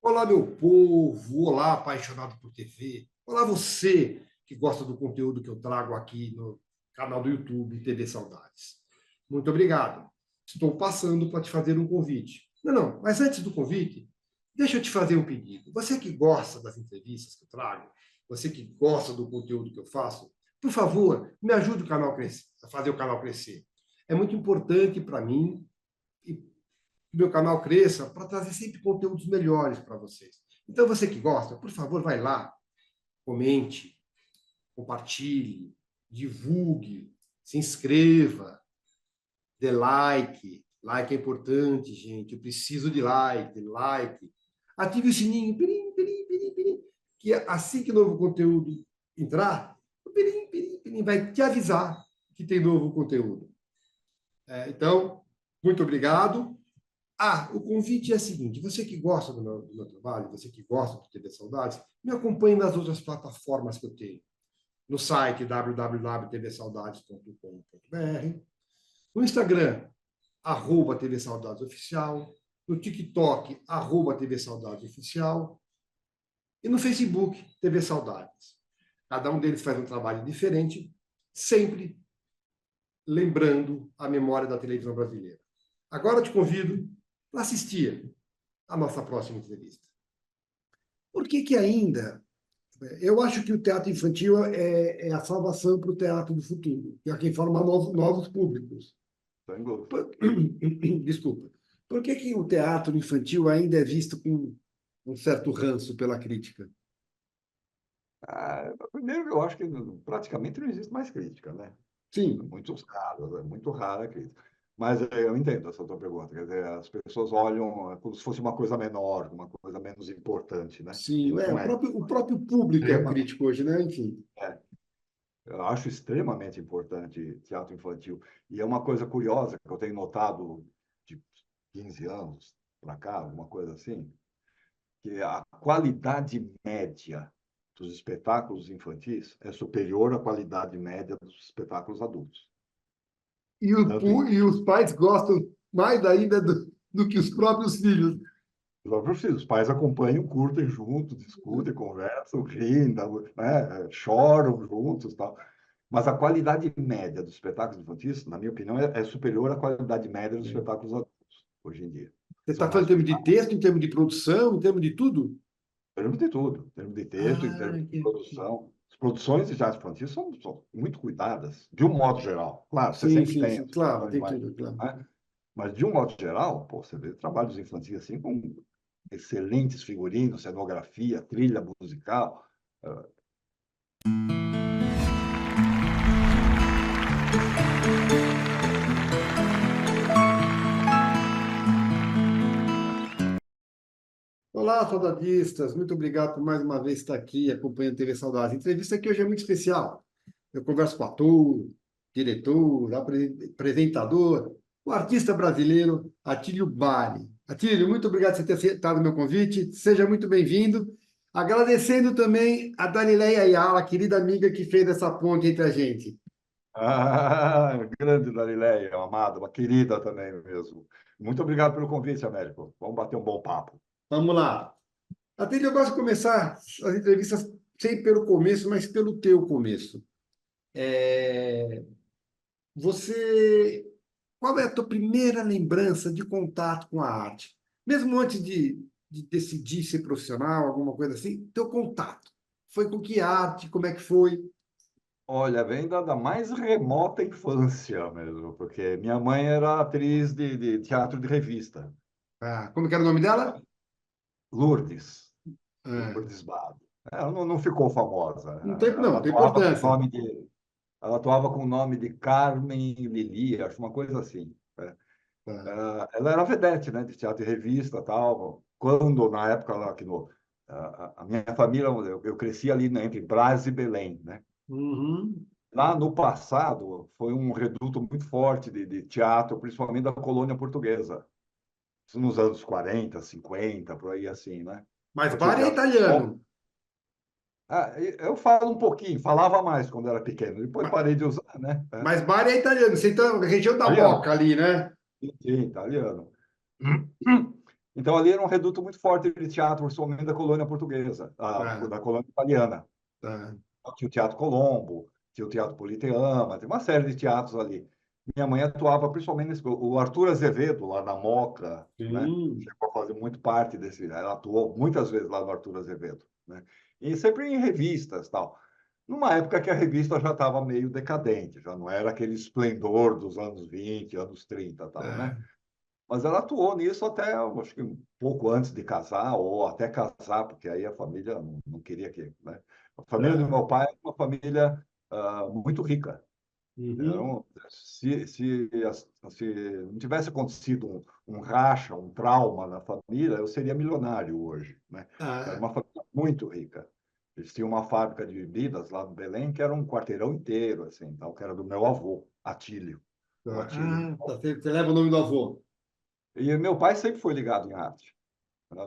Olá, meu povo! Olá, apaixonado por TV! Olá, você que gosta do conteúdo que eu trago aqui no canal do YouTube TV Saudades. Muito obrigado. Estou passando para te fazer um convite. Não, mas antes do convite, deixa eu te fazer um pedido. Você que gosta das entrevistas que eu trago, você que gosta do conteúdo que eu faço, por favor, me ajude a fazer o canal crescer. É muito importante para mim e que meu canal cresça para trazer sempre conteúdos melhores para vocês. Então, você que gosta, por favor, vai lá, comente, compartilhe, divulgue, se inscreva, dê like. Like é importante, gente. Eu preciso de like. Ative o sininho, pirim, pirim, pirim, pirim, que assim que novo conteúdo entrar, o pirim, pirim, pirim vai te avisar que tem novo conteúdo. Então, muito obrigado. O convite é o seguinte: você que gosta do meu trabalho, você que gosta do TV Saudades, me acompanhe nas outras plataformas que eu tenho. No site www.tvsaudades.com.br, no Instagram, @TV Saudades Oficial, no TikTok, @TV Saudades Oficial, e no Facebook, TV Saudades. Cada um deles faz um trabalho diferente, sempre lembrando a memória da televisão brasileira. Agora eu te convido para assistir a nossa próxima entrevista. Por que que ainda? Eu acho que o teatro infantil é a salvação para o teatro do futuro, que é quem forma novos públicos. Sem dúvida. Desculpa. Por que que o teatro infantil ainda é visto com um certo ranço pela crítica? Primeiro, eu acho que praticamente não existe mais crítica, né? Sim, Muitos casos, é muito rara a crítica. Mas eu entendo essa tua pergunta. Quer dizer, as pessoas olham como se fosse uma coisa menor, uma coisa menos importante, né? E sim. não é. O próprio público é o Extremamente. crítico hoje, né? Enfim. É. Eu acho extremamente importante teatro infantil. E é uma coisa curiosa que eu tenho notado de 15 anos para cá, alguma coisa assim, que a qualidade média dos espetáculos infantis é superior à qualidade média dos espetáculos adultos. Tanto em E os pais gostam mais ainda do que os próprios filhos. os pais acompanham, curtem juntos, discutem, conversam, riem, né, choram juntos, tal. Mas a qualidade média dos espetáculos infantis, na minha opinião, é superior à qualidade média dos espetáculos adultos, hoje em dia. Você São está falando mais em termos de puxados. texto, em termos de produção, em termos de tudo? Em termos de tudo, em termos de texto, em termos de produção. As produções de teatro infantil são muito cuidadas, de um modo geral. Claro, você Sim, sempre sim, tem sim, as claro, produções tem mais, tudo, claro. né? Mas, de um modo geral, pô, você vê trabalhos infantis assim com excelentes figurinos, cenografia, trilha musical. Olá, saudadistas, muito obrigado por mais uma vez estar aqui acompanhando a TV Saudades. A entrevista aqui hoje é muito especial. Eu converso com ator, diretor, apresentador, o artista brasileiro Atílio Bari. Atílio, muito obrigado por você ter aceitado o meu convite. Seja muito bem-vindo. Agradecendo também a Danileia Ayala, querida amiga que fez essa ponte entre a gente. Grande Darileia, amada, uma querida também mesmo. Muito obrigado pelo convite, Américo. Vamos bater um bom papo. Vamos lá. Atílio, eu gosto de começar as entrevistas sempre pelo começo, mas pelo teu começo. É, Você, qual é a tua primeira lembrança de contato com a arte? Mesmo antes de decidir ser profissional, alguma coisa assim, teu contato. Foi com que arte? Como é que foi? Olha, vem da mais remota infância mesmo, porque minha mãe era atriz de teatro de revista. Como que era o nome dela? Lourdes, Ah, Lourdes Bado. Ela não ficou famosa. Ela não tem atuava com o importância. nome ela atuava com o nome de Carmen Lili, acho uma coisa assim, né? Ah, Ela era vedete, né, de teatro e revista, tal. Quando na época lá que a minha família, eu cresci ali, né, entre Brás e Belém, né? uhum. Lá no passado foi um reduto muito forte de teatro, principalmente da colônia portuguesa. Isso nos anos 40, 50, por aí assim, né? Mas Então tinha o Bari é teatro. italiano. Eu falo um pouquinho, falava mais quando era pequeno, depois Ma- parei de usar, né? Mas Bari é italiano. Você está na região da Italiano. Moca ali, né? Sim, italiano. Então, ali era um reduto muito forte de teatro, principalmente da colônia portuguesa, Tá, da colônia italiana. tá. Então, tinha o Teatro Colombo, tinha o Teatro Politeama, tem uma série de teatros ali. Minha mãe atuava principalmente nesse... O Arthur Azevedo, lá na Moca, né? Sim. Chegou a fazer muito parte desse... Ela atuou muitas vezes lá no Arthur Azevedo, né? E sempre em revistas, tal. Numa época que a revista já estava meio decadente, já não era aquele esplendor dos anos 20, anos 30, tal, né? É, Mas ela atuou nisso até, acho que um pouco antes de casar, ou até casar, porque aí a família não queria que, né? A família do tá. meu pai é uma família muito rica. Uhum. Então, se não tivesse acontecido um racha, um trauma na família, eu seria milionário hoje, né? Era Ah, uma família muito rica. Eles tinham uma fábrica de bebidas lá no Belém, que era um quarteirão inteiro, assim, tal, que era do meu avô, Atílio. O tá. Atílio. Tá. Você leva o nome do avô. E meu pai sempre foi ligado em arte.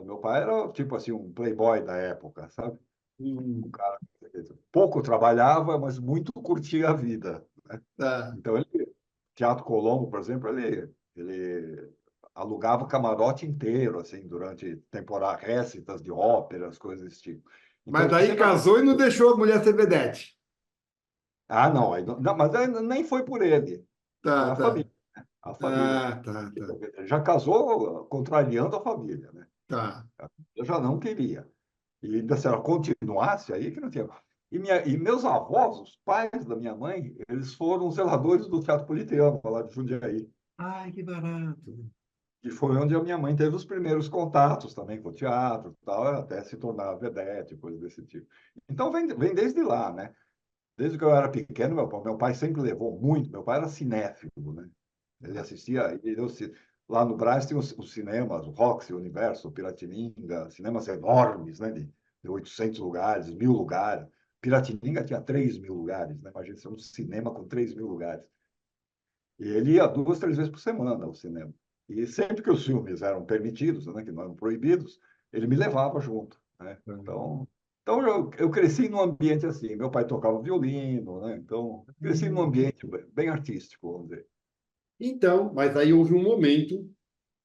Meu pai era, tipo assim, um playboy da época, sabe? Um Hum. cara que pouco trabalhava, mas muito curtia a vida. Tá. Então, Teatro Colombo, por exemplo, ele alugava o camarote inteiro, assim, durante temporada, récitas de óperas, coisas desse tipo. Então, Mas ele daí sempre... casou e não deixou a mulher ser vedete. Ah, não, mas aí nem foi por ele, foi Tá, a tá. família. A família. Ah, tá, tá. Ele já casou contrariando a família, né? Tá. Eu já não queria. E ainda se ela continuasse aí, que não tinha. E meus avós, os pais da minha mãe, eles foram zeladores do Teatro Politeama, lá de Jundiaí. Ai, que barato. E foi onde a minha mãe teve os primeiros contatos também com o teatro, tal, até se tornar vedete, coisa desse tipo. Então vem desde lá, né? Desde que eu era pequeno, meu pai sempre levou muito. Meu pai era cinéfilo, né? Ele assistia, lá no Brás tinha os cinemas, o Roxy, o Universo, o Piratininga, cinemas enormes, né? De 800 lugares, 1.000 lugares. Piratininga tinha 3.000 lugares, né? Imagina ser um cinema com 3.000 lugares. E ele ia 2, 3 vezes por semana ao cinema. E sempre que os filmes eram permitidos, né, que não eram proibidos, ele me levava junto, né? Então eu cresci num ambiente assim. Meu pai tocava violino, né? Então, cresci num Hum. ambiente bem artístico, vamos dizer. Então, mas aí houve um momento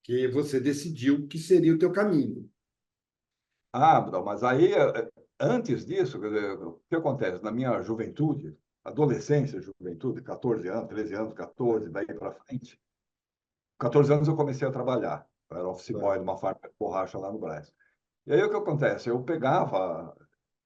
que você decidiu que seria o teu caminho. Ah, Bruno, mas aí, antes disso, quer dizer, o que acontece? Na minha juventude, adolescência, juventude, 14 anos, 13 anos, 14, daí para frente, 14 anos eu comecei a trabalhar. Eu era office boy Tá. numa fábrica de borracha lá no Brás. E aí o que acontece?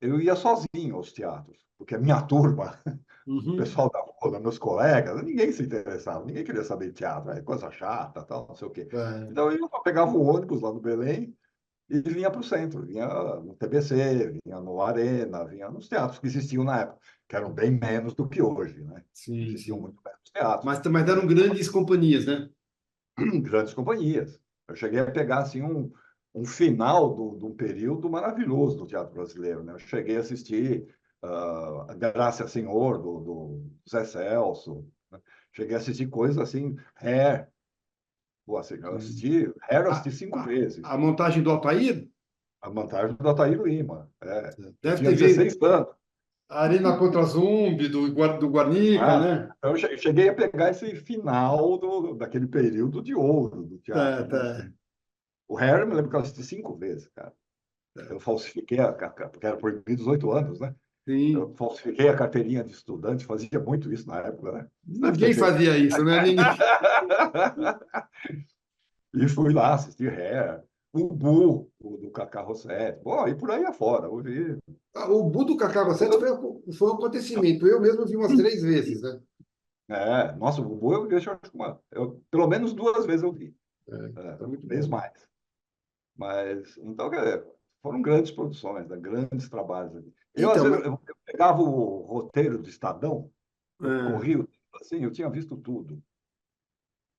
Eu ia sozinho aos teatros, porque a minha turma, o Uhum. pessoal da rua, meus colegas, ninguém se interessava, ninguém queria saber de teatro, é coisa chata, tal, não sei o quê. É. Então eu pegava o ônibus lá no Belém e vinha para o centro, vinha no TBC, vinha no Arena, vinha nos teatros que existiam na época, que eram bem menos do que hoje, né? Sim, Existiam sim. muito menos teatros. Mas eram grandes companhias, né? Grandes companhias. Eu cheguei a pegar assim um final de um período maravilhoso do teatro brasileiro, né? Eu cheguei a assistir a Graça Senhor do Zé Celso, né? Cheguei a assistir coisas assim, Hair. Pô, assim, Sim. Hair eu A, assisti 5 vezes. a montagem do Altair A montagem do Ataíro Lima. É. Eu deve tinha ter visto 16 anos. a Arena contra Zumbi, do Guarnica, Ah, né? então eu cheguei a pegar esse final daquele período de ouro do Tá, teatro, né? tá. O Hair, eu me lembro que eu assisti 5 vezes, cara. Eu Tá. falsifiquei, porque era proibido 18 anos, né? Eu Sim. falsifiquei a carteirinha de estudante, fazia muito isso na época, né? Deve ter Ninguém feito. fazia isso, né? Ninguém. E fui lá assistir Hair, o Bu, o do Cacá Rossetti, bom, e por aí afora. Eu vi. O Budo Cacá Sete foi um acontecimento. Eu mesmo vi umas 3 vezes, né? Nossa, o Bu eu vi, acho que pelo menos 2 vezes eu vi, Tá muito talvez bom. mais. Mas, então, quer dizer, foram grandes produções, né? Grandes trabalhos ali. Eu, às Então, vezes, eu pegava o roteiro do Estadão, eu é, corria, assim, eu tinha visto tudo.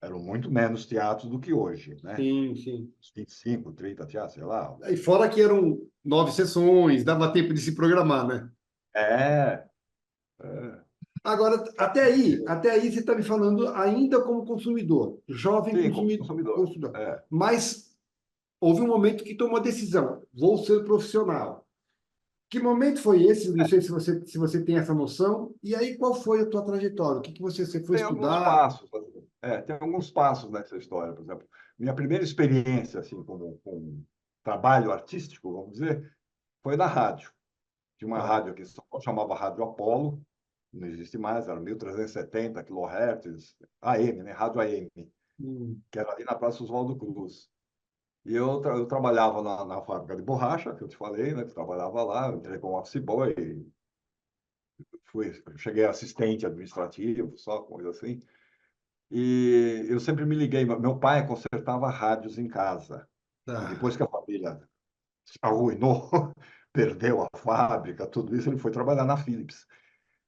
Eram muito menos teatros do que hoje, né? sim, sim. Uns 25, 30 teatros, sei lá. E fora que eram 9 sessões, dava tempo de se programar, né? É, é. Agora, até aí você está me falando ainda como consumidor, jovem Sim, como consumidor, consumidor. consumidor. É. Mas houve um momento que tomou a decisão, vou ser profissional. Que momento foi esse? Não sei se você tem essa noção. E aí, qual foi a tua trajetória? O que você foi Tem alguns estudar? passos, tem alguns passos nessa história, por exemplo. minha primeira experiência assim com trabalho artístico, vamos dizer, foi na rádio. Tinha uma Tá. rádio aqui, em São Paulo, chamava Rádio Apolo, não existe mais, era 1370 kHz, AM, né? Rádio AM, Hum, que era ali na Praça Oswaldo Cruz. E eu trabalhava na fábrica de borracha, que eu te falei, né? Que trabalhava lá, eu entrei como office boy, cheguei assistente administrativo, só coisa assim. E eu sempre me liguei. Meu pai consertava rádios em casa. E tá. depois que a família se arruinou, perdeu a fábrica, tudo isso, ele foi trabalhar na Philips.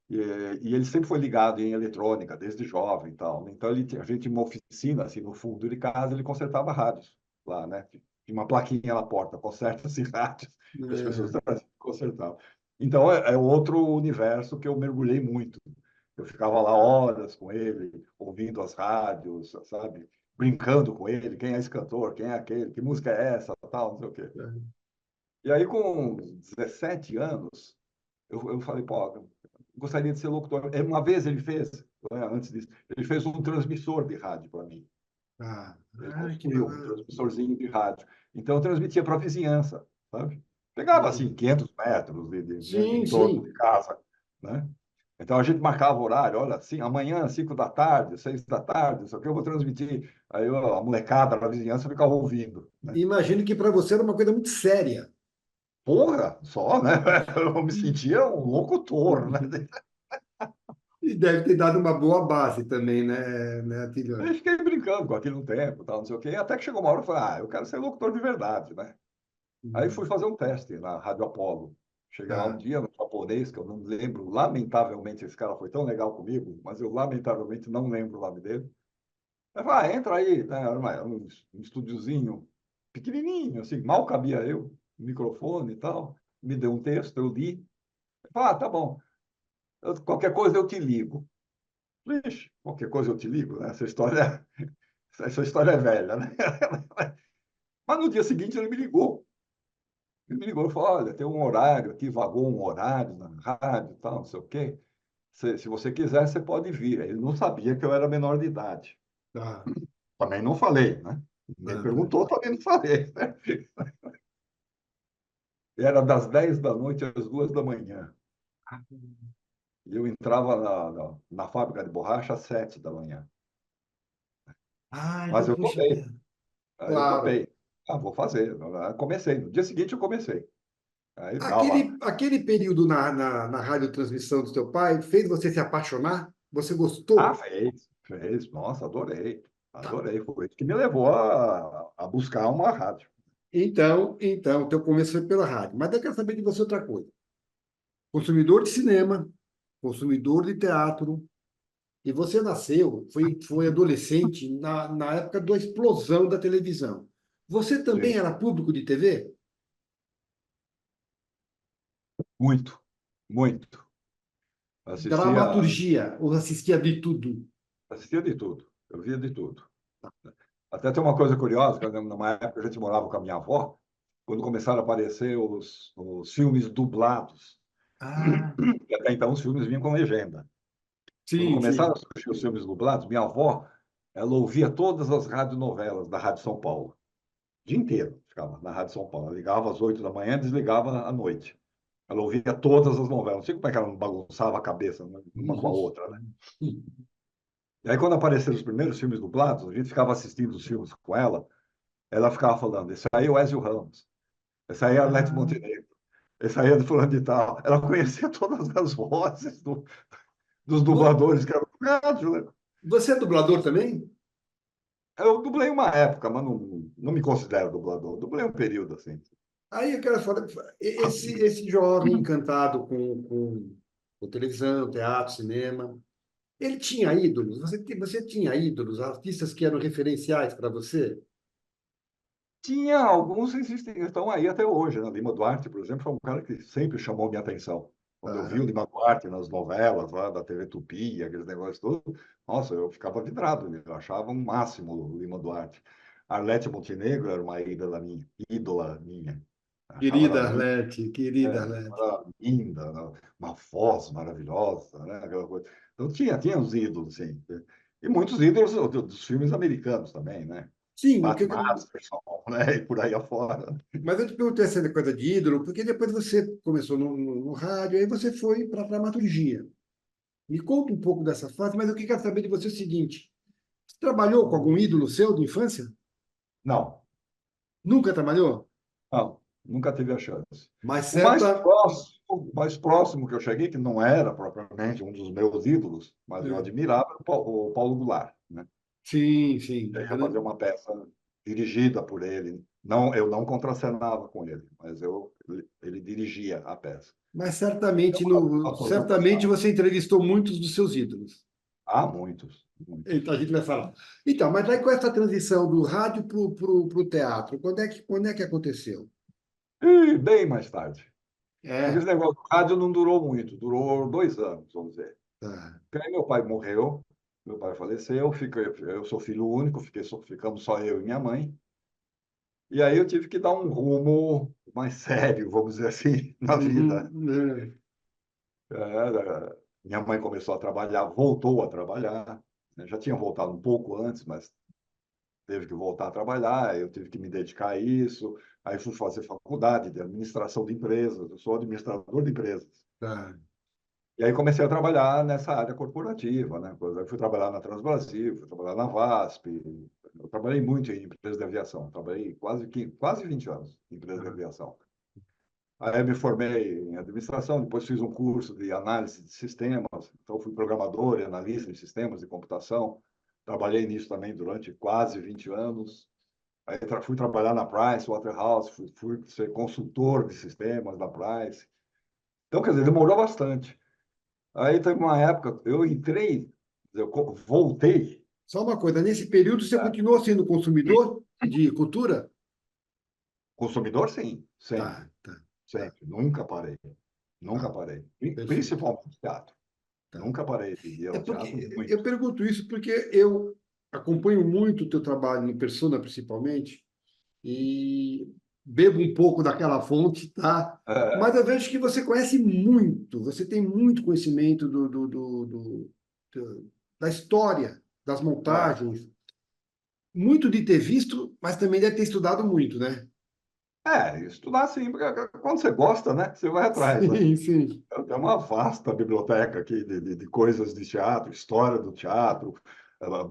E, e ele sempre foi ligado em eletrônica, desde jovem e tal, né? Então, a gente tinha uma oficina, assim, no fundo de casa, ele consertava rádios lá, né? Tinha uma plaquinha na porta, conserta-se rádios, e as pessoas É, consertavam. Então, é outro universo que eu mergulhei muito. Eu ficava lá horas com ele, ouvindo as rádios, sabe? Brincando com ele, quem é esse cantor, quem é aquele, que música é essa, tal, não sei o quê. é. E aí, com 17 anos, eu falei, pô, gostaria de ser locutor. Uma vez ele fez, né, antes disso, ele fez um transmissor de rádio para mim. Tá. Ele Ai, que construiu um bacana. transmissorzinho de rádio. Então, eu transmitia para a vizinhança, sabe? Pegava, assim, 500 metros né, de Sim, entorno sim. de casa, né? Então, a gente marcava o horário, olha, assim, amanhã, 5 da tarde, 6 da tarde, isso aqui eu vou transmitir. Aí a molecada da vizinhança ficava ouvindo, né? Imagino que para você era uma coisa muito séria. Porra, só, né? Eu me sentia um locutor, né? E deve ter dado uma boa base também, né, Aí Atilio? fiquei brincando com aquilo um tempo, tal, não sei o quê, até que chegou uma hora e falei, eu quero ser locutor de verdade, né? Aí fui Hum, fazer um teste na Rádio Apolo. Cheguei lá um tá. dia no japonês, que eu não me lembro, lamentavelmente, esse cara foi tão legal comigo, mas eu lamentavelmente não lembro o nome dele. Aí falei, entra aí, né? Era um estúdiozinho pequenininho, assim, mal cabia eu, microfone e tal. Me deu um texto, eu li. Eu falei, tá bom, qualquer coisa eu te ligo. Ixi, qualquer coisa eu te ligo, né? Essa história é velha, né? Mas no dia seguinte ele me ligou. Ele me ligou e falou: olha, tem um horário aqui, vagou um horário na rádio e tal, não sei o quê. Se você quiser, você pode vir. Ele não sabia que eu era menor de idade. Tá. Também não falei, né? Ninguém Tá, tá. perguntou, também não falei, né? Era das 10 da noite às 2 da manhã. E eu entrava na fábrica de borracha às 7 da manhã. Ah, Mas então, eu puxa topei. vida. Aí eu Claro. topei. Vou fazer. Comecei. No dia seguinte eu comecei. Aí dava. Aquele período na radiotransmissão do teu pai fez você se apaixonar? Você gostou? Fez, fez. Nossa, adorei. Tá. Adorei. Foi isso que me levou a buscar uma rádio. Então, teu começo foi pela rádio. Mas eu quero saber de você outra coisa. Consumidor de cinema, consumidor de teatro, e você nasceu, foi adolescente na época da explosão da televisão. Você também Sim, era público de TV? muito, muito. Assistia, Dramaturgia, ou assistia de tudo? assistia de tudo. Eu via de tudo. Até tem uma coisa curiosa, que numa época a gente morava com a minha avó, quando começaram a aparecer os filmes dublados. Ah, E até então os filmes vinham com legenda. Quando sim, começaram a sim. surgir os filmes dublados, minha avó, ela ouvia todas as radionovelas da Rádio São Paulo. O dia inteiro ficava na Rádio São Paulo. Ela ligava às 8 da manhã, desligava à noite. Ela ouvia todas as novelas. Não sei como é que ela não bagunçava a cabeça uma com a outra, né? E aí, quando apareceram os primeiros filmes dublados, a gente ficava assistindo os filmes com ela, ela ficava falando, esse aí é o Ezio Ramos, esse aí é a Arlete Ah, Montenegro, esse aí é do fulano de tal. Ela conhecia todas as vozes dos vo- dubladores que eram do rádio, né? você é dublador também? Eu dublei uma época, mas não me considero dublador. Dublei um período, assim. Aí eu quero falar, esse jovem encantado com televisão, teatro, cinema, ele tinha ídolos? Você tinha ídolos, artistas que eram referenciais para você? Tinha alguns existem, estão aí até hoje, né? Lima Duarte, por exemplo, foi um cara que sempre chamou minha atenção. Quando eu vi o Ah, Lima Duarte nas novelas lá da TV Tupi, aqueles negócios todos, nossa, eu ficava vidrado, eu achava um máximo o Lima Duarte. Arlete Montenegro era uma ídola minha. Achava ela linda, Querida Arlete. ela linda, né? Uma voz maravilhosa, né? Aquela coisa. Então tinha os ídolos, sim. E muitos ídolos dos filmes americanos também, né? Sim, Pat Masterson, né? E por aí afora. mas eu te perguntei essa coisa de ídolo, porque depois você começou no rádio, aí você foi para a dramaturgia. Me conta um pouco dessa fase, mas eu quero saber de você o seguinte: você trabalhou com algum ídolo seu de infância? Não, Nunca trabalhou? não, nunca tive a chance. Mas O certa. mais próximo que eu cheguei, que não era propriamente um dos meus ídolos, mas eu É, admirava o Paulo Goulart, né? sim, sim. Eu ia fazer uma peça dirigida por ele. Não, eu não contracenava com ele, mas ele dirigia a peça. Mas É certamente, uma coisa que eu certamente gostava. você entrevistou muitos dos seus ídolos. Há muitos, muitos. Então, a gente vai falar. Então, mas aí com essa transição do rádio para o teatro, quando é que aconteceu? E bem mais tarde. Porque esse É, negócio do rádio não durou muito, durou 2 anos, vamos dizer. tá. Porque aí meu pai morreu, meu pai faleceu, eu sou filho único, ficamos só eu e minha mãe. E aí eu tive que dar um rumo mais sério, vamos dizer assim, na vida. Uhum, é, Minha mãe começou a trabalhar, voltou a trabalhar, né? Já tinha voltado um pouco antes, mas teve que voltar a trabalhar, eu tive que me dedicar a isso. Aí fui fazer faculdade de administração de empresas, eu sou administrador de empresas. tá. E aí comecei a trabalhar nessa área corporativa, né? Aí fui trabalhar na Transbrasil, fui trabalhar na VASP. Eu trabalhei muito em empresas de aviação, trabalhei quase 20 anos em empresas de Tá. aviação. Aí eu me formei em administração, depois fiz um curso de análise de sistemas, então fui programador e analista de sistemas de computação. Trabalhei nisso também durante quase 20 anos. Aí fui trabalhar na Price Waterhouse, fui ser consultor de sistemas da Price. Então, quer dizer, demorou bastante. Aí teve uma época, eu entrei, voltei. Só uma coisa, nesse período você Tá? continuou sendo consumidor de cultura? Consumidor, sim, Tá, sempre, tá, tá, sempre. Nunca parei, nunca tá. parei. Perfeito. Principalmente teatro. Tá. Nunca parei de ir É ao teatro porque eu muito. pergunto isso porque eu acompanho muito o teu trabalho no Persona, principalmente, e bebo um pouco daquela fonte, tá? Mas É, eu vejo que você conhece muito, você tem muito conhecimento da história, das é, montagens, muito de ter visto, mas também deve ter estudado muito, né? estudar sim, porque quando você gosta, né, você vai atrás, né? Sim, sim. Eu tenho uma vasta biblioteca aqui de coisas de teatro, história do teatro,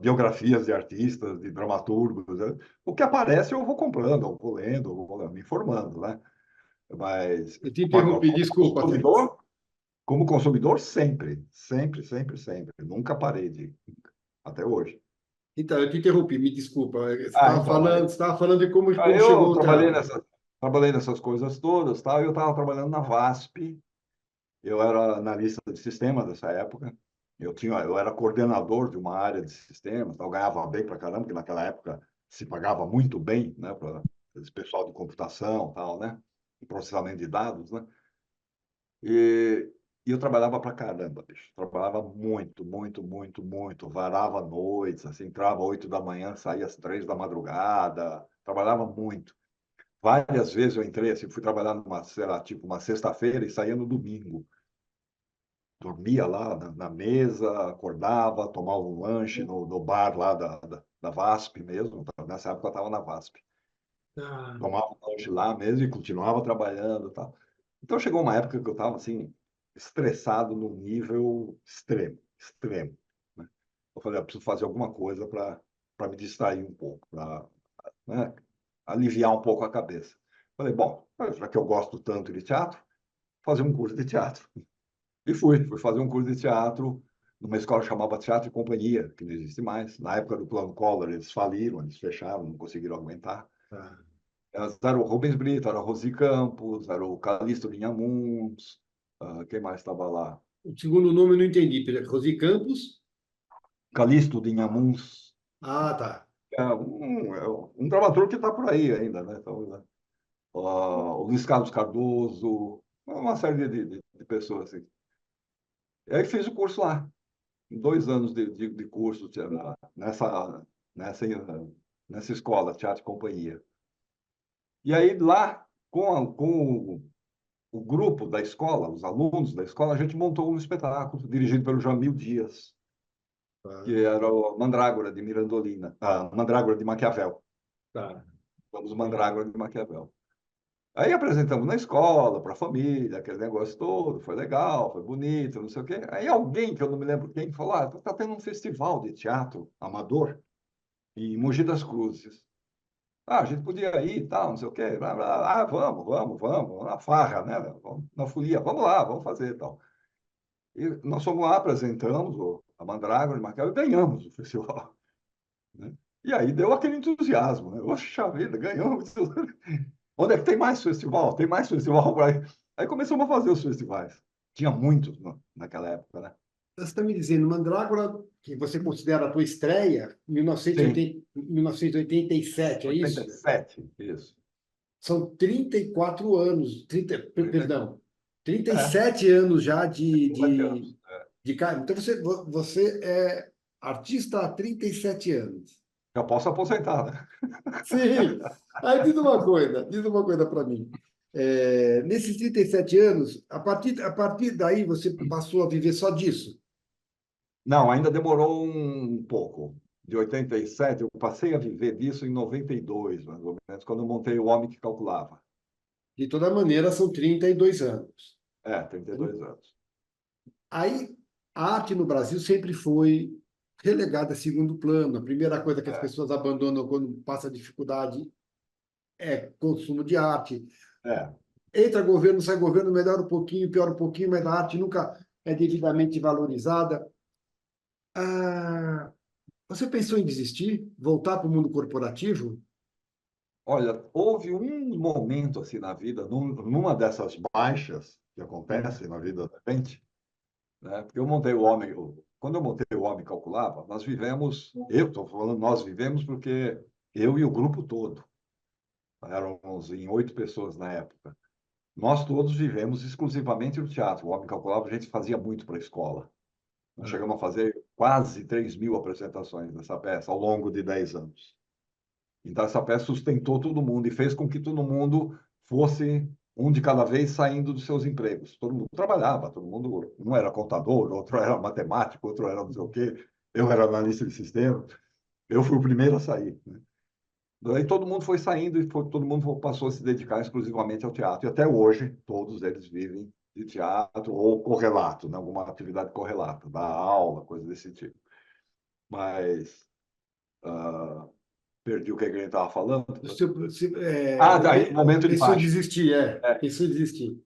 biografias de artistas, de dramaturgos, né? O que aparece eu vou comprando, eu vou lendo, eu vou me informando, né? Mas Eu te interrompi, desculpa. como consumidor, sempre, sempre, sempre, sempre. Nunca parei até hoje. Então, eu te interrompi, me desculpa. Então, Você estava falando de como aí chegou eu o teatro. trabalhei nessas coisas todas, tal, e eu estava trabalhando na VASP. Eu era analista de sistemas nessa época. Eu era coordenador de uma área de sistemas, eu ganhava bem para caramba, porque naquela época se pagava muito bem, né, para esse pessoal de computação, tal, né, e processamento de dados, né. E eu trabalhava para caramba, bicho. Trabalhava muito, muito, muito, muito. Varava noites, assim, entrava 8 da manhã, saía às 3 da madrugada. Trabalhava muito. Várias vezes eu entrei, assim, fui trabalhar numa, sei lá, tipo uma sexta-feira e saía no domingo. Dormia lá na mesa, acordava, tomava um lanche no bar lá da VASP mesmo. Nessa época eu estava na VASP. Ah, Tomava um lanche lá mesmo e continuava trabalhando, e tal. Então chegou uma época que eu estava assim estressado num nível extremo, extremo, né? Eu falei, eu preciso fazer alguma coisa para me distrair um pouco, para, né, aliviar um pouco a cabeça. Falei, bom, já que eu gosto tanto de teatro, fazer um curso de teatro. E fui fazer um curso de teatro numa escola que chamava Teatro e Companhia, que não existe mais. Na época do Plano Collor, eles faliram, eles fecharam, não conseguiram aguentar. tá. Era o Rubens Brito, era o Rosi Campos, era o Calixto Vinhamuns, quem mais estava lá? O segundo nome eu não entendi. Rosi Campos? Calixto Vinhamuns, Ah, tá. é um dramaturgo que está por aí ainda, né? Então, né? O Luiz Carlos Cardoso, uma série de pessoas assim. E aí fiz o curso lá, 2 anos de curso nessa, nessa escola, Teatro e Companhia. E aí lá, com o grupo da escola, os alunos da escola, a gente montou um espetáculo dirigido pelo Jamil Dias, Tá. que era o Mandrágora de Mirandolina, a Mandrágora de Maquiavel. Tá. Fomos Mandrágora de Maquiavel. Aí apresentamos na escola, para a família, aquele negócio todo, foi legal, foi bonito, não sei o quê. Aí alguém, que eu não me lembro quem, falou: ah, está tendo um festival de teatro amador em Mogi das Cruzes. Ah, a gente podia ir e tal, não sei o quê. Blá, blá. Ah, vamos, na farra, né? Vamos, na folia, vamos lá, vamos fazer e tal. E nós fomos lá, apresentamos a Mandrágora de Maquiavel e ganhamos o festival. Né? E aí deu aquele entusiasmo, né? Oxa vida, ganhamos. Onde é que tem mais festival? Tem mais festival por aí. Aí começamos a fazer os festivais. Tinha muitos naquela época, né? Você está me dizendo, Mandrágora, que você considera a tua estreia, Sim, 1987, é isso? 87, isso. São 34 anos, 30, 34. perdão, trinta e É, sete anos já 7 anos. de carreira. Então, você é artista há 37 anos. Já posso aposentar, né? Sim. Aí diz uma coisa para mim. Nesses 37 anos, a partir daí você passou a viver só disso. Não, ainda demorou um pouco. De 87, eu passei a viver disso em 92, mais ou menos, quando eu montei o Homem que Calculava. De toda maneira, são 32 anos. 32 anos. Aí, a arte no Brasil sempre foi relegada a segundo plano. A primeira coisa que as É, pessoas abandonam quando passa dificuldade é consumo de arte. é. Entra governo, sai governo, melhora um pouquinho, piora um pouquinho, mas a arte nunca é devidamente valorizada. Ah, você pensou em desistir, voltar para o mundo corporativo? Olha, houve um momento assim na vida, numa dessas baixas que acontecem na vida da gente, né? Porque eu montei o Homem, quando eu montei o Homem Calculava, nós vivemos, eu estou falando nós vivemos porque eu e o grupo todo, éramos em 8 pessoas na época, nós todos vivemos exclusivamente no teatro. O Homem Calculava a gente fazia muito para a escola. Nós Ah, chegamos a fazer quase 3.000 apresentações dessa peça ao longo de 10 anos. Então, essa peça sustentou todo mundo e fez com que todo mundo fosse um de cada vez saindo dos seus empregos. Todo mundo trabalhava, todo mundo, um era contador, outro era matemático, outro era não sei o quê, eu era analista de sistema. Eu fui o primeiro a sair. Né? Daí todo mundo foi saindo e todo mundo passou a se dedicar exclusivamente ao teatro. E até hoje, todos eles vivem de teatro ou correlato, né? Alguma atividade correlata, dar aula, coisa desse tipo. Mas perdi o que a gente estava falando. Ah, daí, momento de pensou em baixa. desistir, É. pensou em desistir.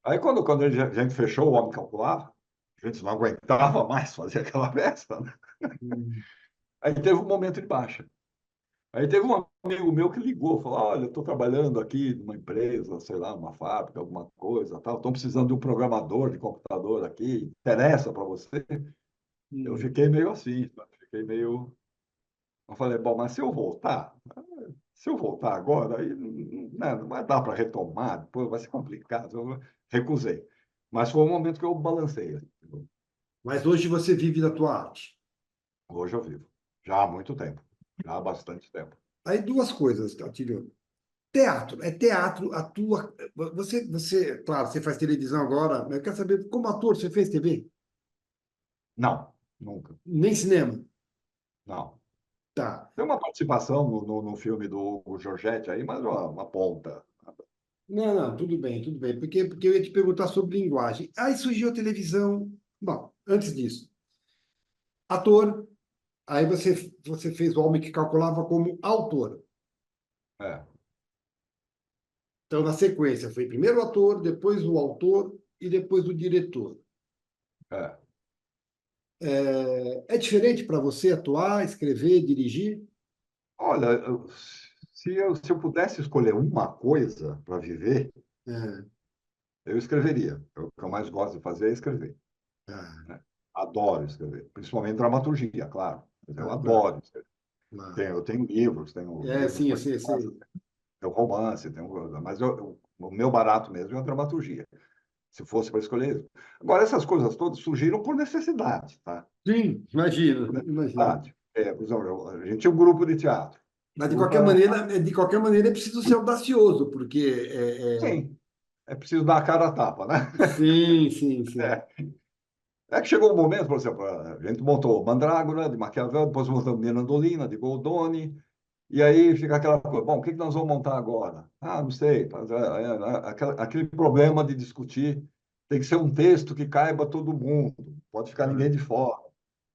Aí, quando a gente fechou o Homem Calculava, a gente não aguentava mais fazer aquela peça, né? Hum. Aí teve um momento de baixa. Aí teve um amigo meu que ligou, falou: olha, eu estou trabalhando aqui numa empresa, sei lá, numa fábrica, alguma coisa, tal. Estão precisando de um programador de computador aqui. Interessa para você? Eu Hum. fiquei meio assim, sabe? Fiquei meio. Eu falei: bom, mas se eu voltar agora, aí né, não vai dar para retomar, depois vai ser complicado. Eu recusei. Mas foi um momento que eu balancei. Assim. Mas hoje você vive da tua arte. Hoje eu vivo. Já há muito tempo. Já há bastante tempo. Aí duas coisas, Atílio. Teatro, é teatro, atua. Claro, você faz televisão agora, mas eu quero saber, como ator, você fez TV? Não, nunca. Nem cinema? Não. Tá. Tem uma participação no filme do Hugo Giorgetti aí, mas uma ponta. Não, não, tudo bem, porque eu ia te perguntar sobre linguagem. Aí surgiu a televisão. Bom, antes disso, ator, aí você fez o Homem que Calculava como autor. É, Então, na sequência, foi primeiro o ator, depois o autor e depois o diretor. é. É diferente para você atuar, escrever, dirigir? Olha, se eu pudesse escolher uma coisa para viver, É, eu escreveria. O que eu mais gosto de fazer é escrever. tá, Né? Adoro escrever, principalmente dramaturgia, claro. Eu tá, claro, adoro escrever. claro. Eu tenho livros, tenho livros Sim, para casa, sei. tenho romance, mas o meu barato mesmo é a dramaturgia, se fosse para escolher. Agora, essas coisas todas surgiram por necessidade, tá? Sim, Por imagino. necessidade. Por exemplo, a gente tinha um grupo de teatro. Mas O grupo era, de qualquer maneira é preciso ser audacioso, porque sim, é preciso dar a cara a tapa, né? sim. É que chegou um momento, por exemplo, a gente montou Mandrágora, de Maquiavel, depois montamos Mirandolina, de Goldoni, E aí fica aquela coisa, bom, o que nós vamos montar agora? Ah, não sei, aquele problema de discutir, tem que ser um texto que caiba todo mundo, pode ficar ninguém de fora,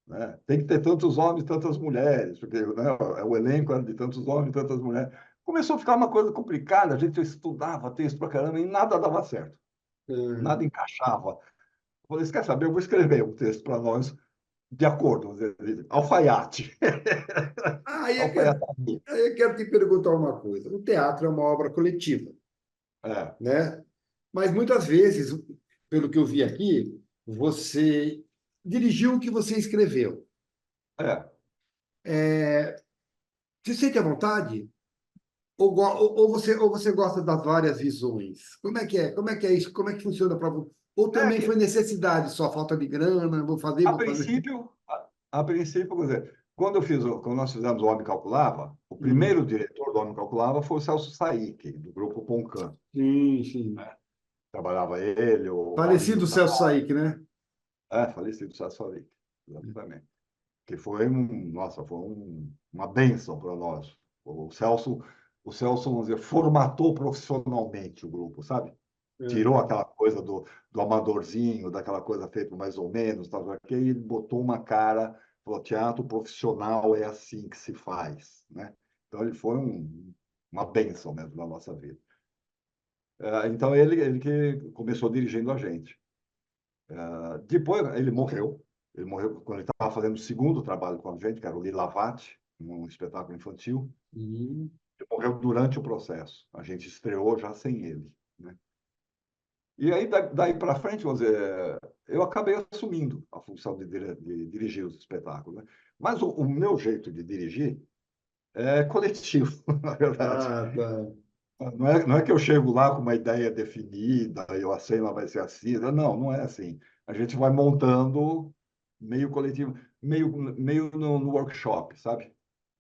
né? Tem que ter tantos homens, tantas mulheres, porque, né, o elenco era de tantos homens, tantas mulheres. Começou a ficar uma coisa complicada, a gente estudava texto pra caramba e nada dava certo, nada encaixava. Eu falei, você quer saber? Eu vou escrever um texto para nós de acordo, vamos dizer, alfaiate. Ah, aí Alfaiataria. eu quero te perguntar uma coisa. O teatro é uma obra coletiva, É, né? Mas muitas vezes, pelo que eu vi aqui, você dirigiu o que você escreveu. é. Você sente à vontade? Ou você gosta das várias visões? Como é que é? Como é que é isso? Como é que funciona para você? Ou É também que, foi necessidade, só falta de grana, vou fazer, a vou fazer. princípio, a princípio, quer dizer, quando nós fizemos o Homem Calculava, o Hum, primeiro diretor do Homem Calculava foi o Celso Saik, do grupo Poncan. sim, sim. Trabalhava ele, o Maurício Falecido Celso Sá, Saik, né? falecido Celso Saik, exatamente. Que foi, nossa, foi uma bênção para nós. O Celso, o Celso, vamos dizer, formatou profissionalmente o grupo, sabe? Tirou Uhum. aquela coisa do amadorzinho, daquela coisa feita mais ou menos, tal, que ele botou uma cara, falou, teatro profissional é assim que se faz, né? Então ele foi uma bênção mesmo na nossa vida. Então ele que começou dirigindo a gente. Depois ele morreu quando ele estava fazendo o segundo trabalho com a gente, que era o Lilavati, um espetáculo infantil. Hum. Ele morreu durante o processo. A gente estreou já sem ele, né? E aí, daí para frente, vamos dizer, eu acabei assumindo a função de dirigir os espetáculos, né? Mas o meu jeito de dirigir é coletivo, na verdade. Ah, tá. Não é que eu chego lá com uma ideia definida, eu a cena vai ser assim. Não, não é assim. A gente vai montando meio coletivo, meio no workshop, sabe?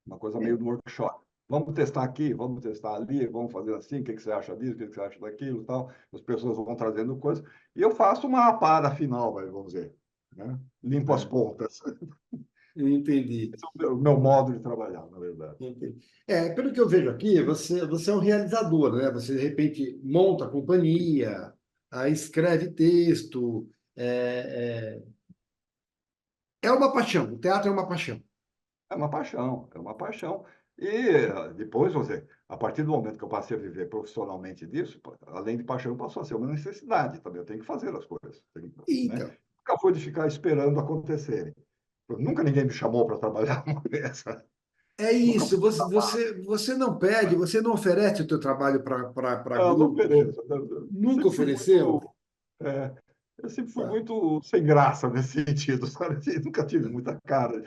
Uma coisa meio no workshop. Vamos testar aqui, vamos testar ali, vamos fazer assim, o que que você acha disso, o que que você acha daquilo, tal. As pessoas vão trazendo coisas. E eu faço uma apara final, vamos dizer, né? Limpo as É, pontas. entendi. Esse é o meu modo de trabalhar, na verdade. Entendi. Pelo que eu vejo aqui, você é um realizador, né? Você, de repente, monta a companhia, escreve texto. É uma paixão. O teatro é uma paixão. É uma paixão, é uma paixão. E depois, você, a partir do momento que eu passei a viver profissionalmente disso, além de paixão, passou a ser uma necessidade também. Eu tenho que fazer as coisas, né? Então, Nunca foi de ficar esperando acontecerem. Nunca ninguém me chamou para trabalhar uma vez. é Nunca isso. fui chamado. Você não pede, você não oferece o teu trabalho para Não, não grupos. ofereço. Eu Nunca sempre fui ofereceu? muito, é, eu sempre fui Tá, muito sem graça nesse sentido, sabe? Assim, nunca tive muita cara.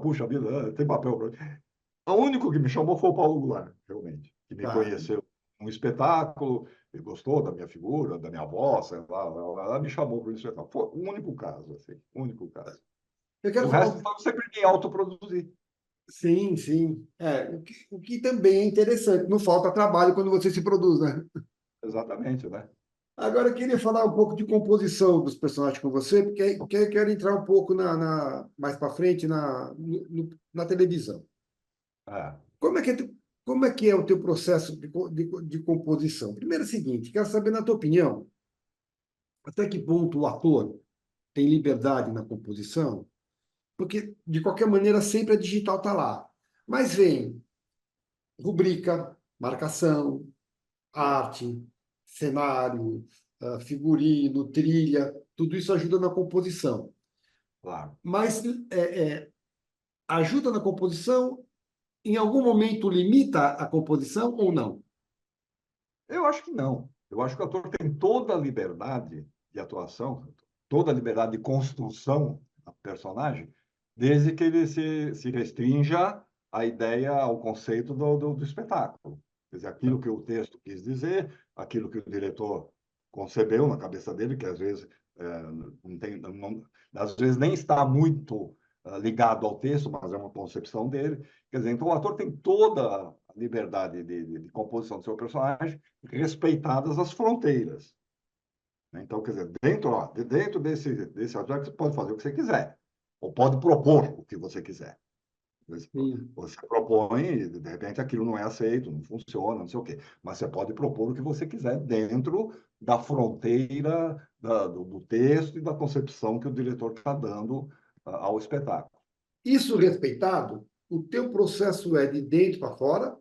Puxa vida, tem papel para mim. O único que me chamou foi o Paulo Goulart, realmente, que me tá. conheceu num espetáculo, ele gostou da minha figura, da minha voz, sei lá, ela me chamou para o espetáculo. Foi o único caso, assim, o único caso. Eu quero O falar resto foi eu sempre me autoproduzir. sim, sim. O que também é interessante. Não falta trabalho quando você se produz, né? Exatamente, né? Agora, eu queria falar um pouco de composição dos personagens com você, porque eu quero entrar um pouco mais para frente na televisão. É, Como é que como é que é o teu processo de composição? Primeiro é o seguinte, quero saber, na tua opinião, até que ponto o ator tem liberdade na composição? Porque, de qualquer maneira, sempre a digital está lá. Mas vem rubrica, marcação, arte, cenário, figurino, trilha, tudo isso ajuda na composição. claro. Mas ajuda na composição, em algum momento limita a composição ou não? Eu acho que não. Eu acho que o ator tem toda a liberdade de atuação, toda a liberdade de construção do personagem, desde que ele se restrinja à ideia, ao conceito do espetáculo. Quer dizer, aquilo que o texto quis dizer, aquilo que o diretor concebeu na cabeça dele, que às vezes não tem, às vezes nem está muito ligado ao texto, mas é uma concepção dele. Quer dizer, então o ator tem toda a liberdade de composição do seu personagem, respeitadas as fronteiras, né? Então, quer dizer, dentro desse aspecto, você pode fazer o que você quiser, ou pode propor o que você quiser. Sim. Você propõe, e, de repente aquilo não é aceito, não funciona, não sei o quê. Mas você pode propor o que você quiser dentro da fronteira do texto e da concepção que o diretor está dando ao espetáculo. Isso respeitado, o teu processo é de dentro para fora,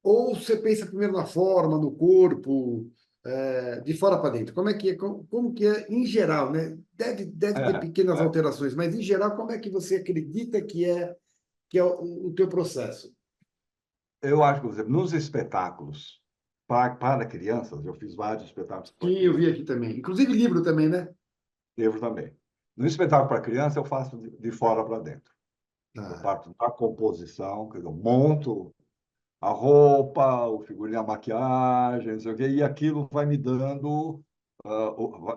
ou você pensa primeiro na forma, no corpo, de fora para dentro? Como é que é, como que é em geral, né? Deve ter É, pequenas é. alterações, mas em geral, como é que você acredita que é o teu processo? Eu acho que, por exemplo, nos espetáculos para crianças, eu fiz vários espetáculos para Sim, eu vi crianças, aqui também. Inclusive livro também, né? livro também. No espetáculo para criança, eu faço de fora para dentro. Eu Ah, parto da composição, quer dizer, eu monto a roupa, o figurino, a maquiagem, não sei o quê, e aquilo vai me dando,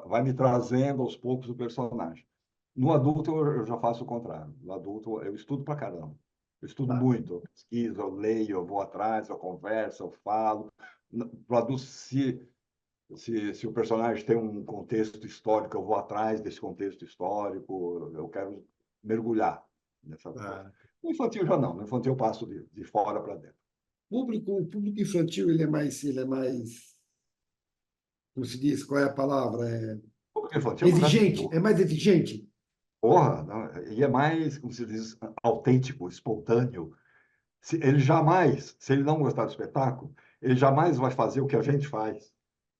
vai me trazendo aos poucos o personagem. No adulto, eu já faço o contrário. No adulto, eu estudo pra caramba. Eu estudo tá. muito, eu pesquiso, eu leio, eu vou atrás, eu converso, eu falo. Para o adulto, se o personagem tem um contexto histórico, eu vou atrás desse contexto histórico, eu quero mergulhar nessa coisa. Ah. No infantil já não, no infantil eu passo de fora para dentro. O público infantil, ele é mais, como se diz, qual é a palavra? O infantil não é Exigente, é mais exigente. porra, não, e é mais, como se diz, autêntico, espontâneo. Ele jamais, se ele não gostar do espetáculo, ele jamais vai fazer o que a gente faz.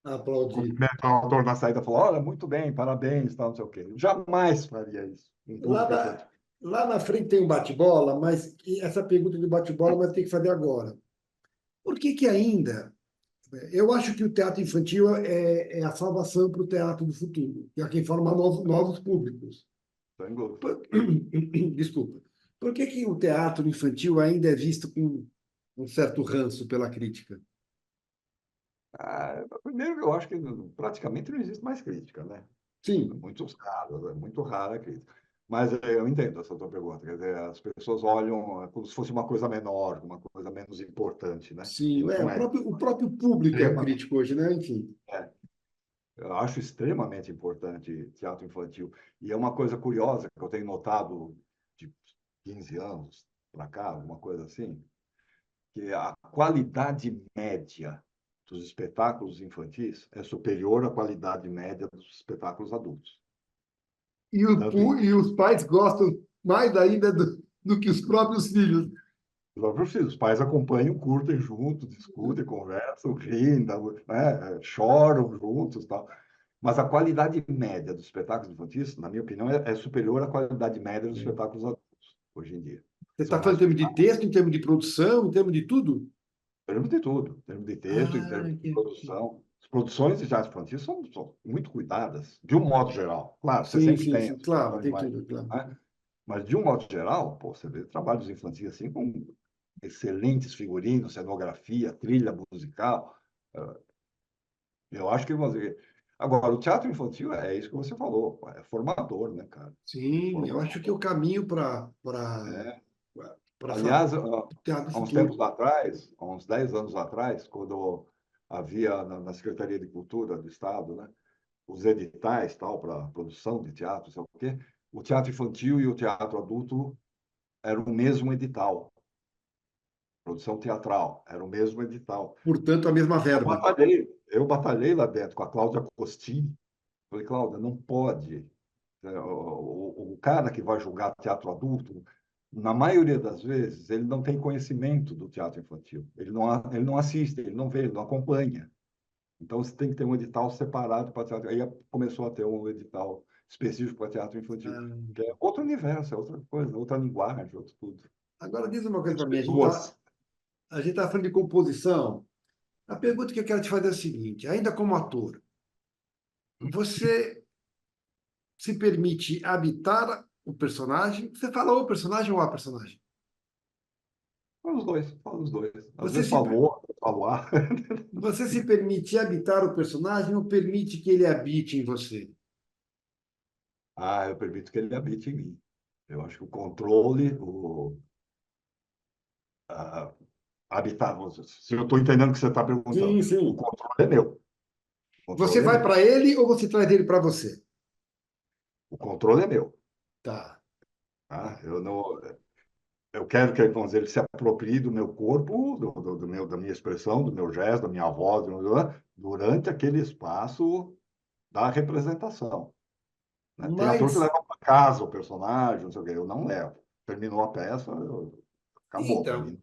Aplaudir. Cumprimenta o autor na saída e falar, olha, muito bem, parabéns, tal, não sei o quê. Ele jamais faria isso em Lá público na, infantil. lá na frente tem um bate-bola, mas essa pergunta de bate-bola vai ter que fazer agora. Por que que ainda? Eu acho que o teatro infantil é a salvação para o teatro do futuro, que é quem forma novos públicos. Sem dúvida. Desculpa. Por que que o teatro infantil ainda é visto com um certo ranço pela crítica? Primeiro, eu acho que praticamente não existe mais crítica, né? Sim, Muitos casos, é muito rara a crítica. Mas eu entendo essa tua pergunta. Quer dizer, as pessoas olham como se fosse uma coisa menor, uma coisa menos importante, né? E sim. não é. O próprio público é o Extremamente. crítico hoje, né? Enfim. É. Eu acho extremamente importante teatro infantil. E é uma coisa curiosa que eu tenho notado de 15 anos para cá, alguma coisa assim, que a qualidade média dos espetáculos infantis é superior à qualidade média dos espetáculos adultos. Tanto em E os pais gostam mais ainda do que os próprios filhos. os próprios filhos. Os pais acompanham, curtem juntos, discutem, conversam, riem, né, choram juntos, tal. Mas a qualidade média dos espetáculos infantis, na minha opinião, é superior à qualidade média dos espetáculos adultos, hoje em dia. Você está São falando mais em termos de cuidados, texto, em termos de produção, em termos de tudo? em termos de tudo, em termos de texto, em Ah, termos de produção. As produções de teatro infantil são muito cuidadas, de um modo geral. Claro, você sim, sempre sim, tem sim, as claro, produções tem mais, tudo, claro. né? Mas, de um modo geral, pô, você vê trabalhos infantis assim com excelentes figurinos, cenografia, trilha musical. Eu acho que você... Agora, o teatro infantil é isso que você falou, é formador, né, cara? É Sim, eu acho que é o formador. caminho É. para Aliás, teatro do há uns tempos futuro. atrás, há uns 10 anos atrás, quando havia na Secretaria de Cultura do Estado, né, os editais tal para produção de teatro, sei lá o quê, o teatro infantil e o teatro adulto eram o mesmo edital, produção teatral, era o mesmo edital. Portanto, a mesma verba. Eu batalhei lá dentro com a Cláudia Costini. Falei, Cláudia, não pode. O cara que vai julgar teatro adulto, na maioria das vezes, ele não tem conhecimento do teatro infantil. Ele não assiste, ele não vê, ele não acompanha. Então, você tem que ter um edital separado para teatro. Aí começou a ter um edital específico para teatro infantil, Ah, que é outro universo, é outra coisa, outra linguagem, outro tudo. agora diz uma coisa para As mim. pessoas. A gente tá falando de composição. A pergunta que eu quero te fazer é a seguinte: ainda como ator, você se permite habitar o personagem? Você fala o personagem ou a personagem? Fala os dois, fala os dois. Às Você vezes se, falou, às vezes falou A. você se permite habitar o personagem ou permite que ele habite em você? Eu permito que ele habite em mim. Eu acho que o controle, a, habitar, se eu estou entendendo o que você está perguntando, Sim, o sim. controle é meu. O Você controle é vai meu. para ele ou você traz ele para você? O controle é meu. Tá. Tá? Eu não, eu quero que, vamos dizer, ele se aproprie do meu corpo, da minha expressão, do meu gesto, da minha voz, durante aquele espaço da representação. Né? Tem ator que Mas, leva para casa o personagem, não sei o quê. Eu não levo. Terminou a peça, acabou para então, mim.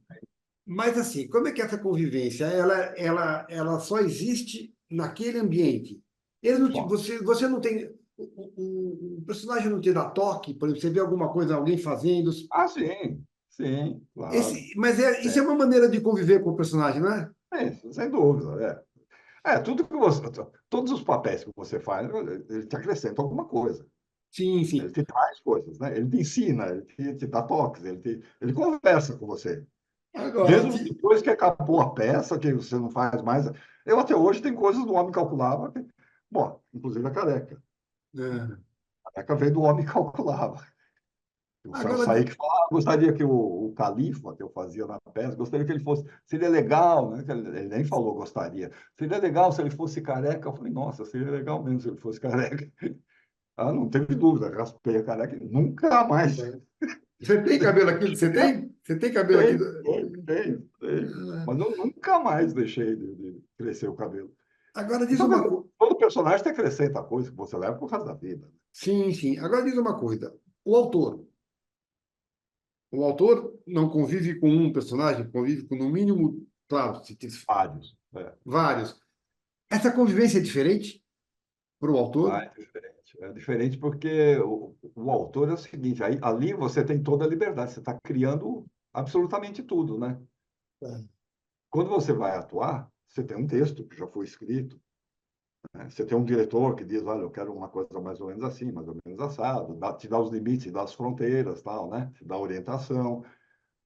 mas assim, como é que essa convivência, ela só existe naquele ambiente? Ele não Só. você não tem, o personagem não te dá toque, por exemplo, você vê alguma coisa, alguém fazendo, Ah, sim, sim, claro. mas isso é É, uma maneira de conviver com o personagem, não é? sem dúvida. Tudo que você, todos os papéis que você faz, ele te acrescenta alguma coisa. Sim, Ele sim. te traz coisas, né? Ele te ensina, ele te dá toques, ele conversa com você. Agora, Mesmo depois que acabou a peça, que você não faz mais. Eu até hoje tenho coisas do Homem Calculava, bom, inclusive a careca. é, A careca veio do Homem Calculava. Eu agora, saí que falava, gostaria que o Califa, que eu fazia na peça, gostaria que ele fosse. Seria legal, né? Ele nem falou gostaria. Seria legal se ele fosse careca. Eu falei, nossa, seria legal mesmo se ele fosse careca. Ah, não teve dúvida, raspei a careca e nunca mais. você tem cabelo aqui? Você tem? Você tem cabelo aqui? Tem. Mas eu nunca mais deixei de crescer o cabelo. Agora diz Então, quer uma dizer, coisa. todo personagem te acrescenta coisa que você leva pro resto da vida. Sim, sim. Agora diz uma coisa. O autor. O autor não convive com um personagem, convive com, no mínimo, claro, se tem Vários. vários. Essa convivência é diferente para o Ah, autor? é diferente. É diferente porque o autor é o seguinte, ali você tem toda a liberdade, você está criando absolutamente tudo, né? É. Quando você vai atuar, você tem um texto que já foi escrito, né? Você tem um diretor que diz, olha, eu quero uma coisa mais ou menos assim, mais ou menos assado, te dá os limites, dá as fronteiras, tal, né? Te dá orientação.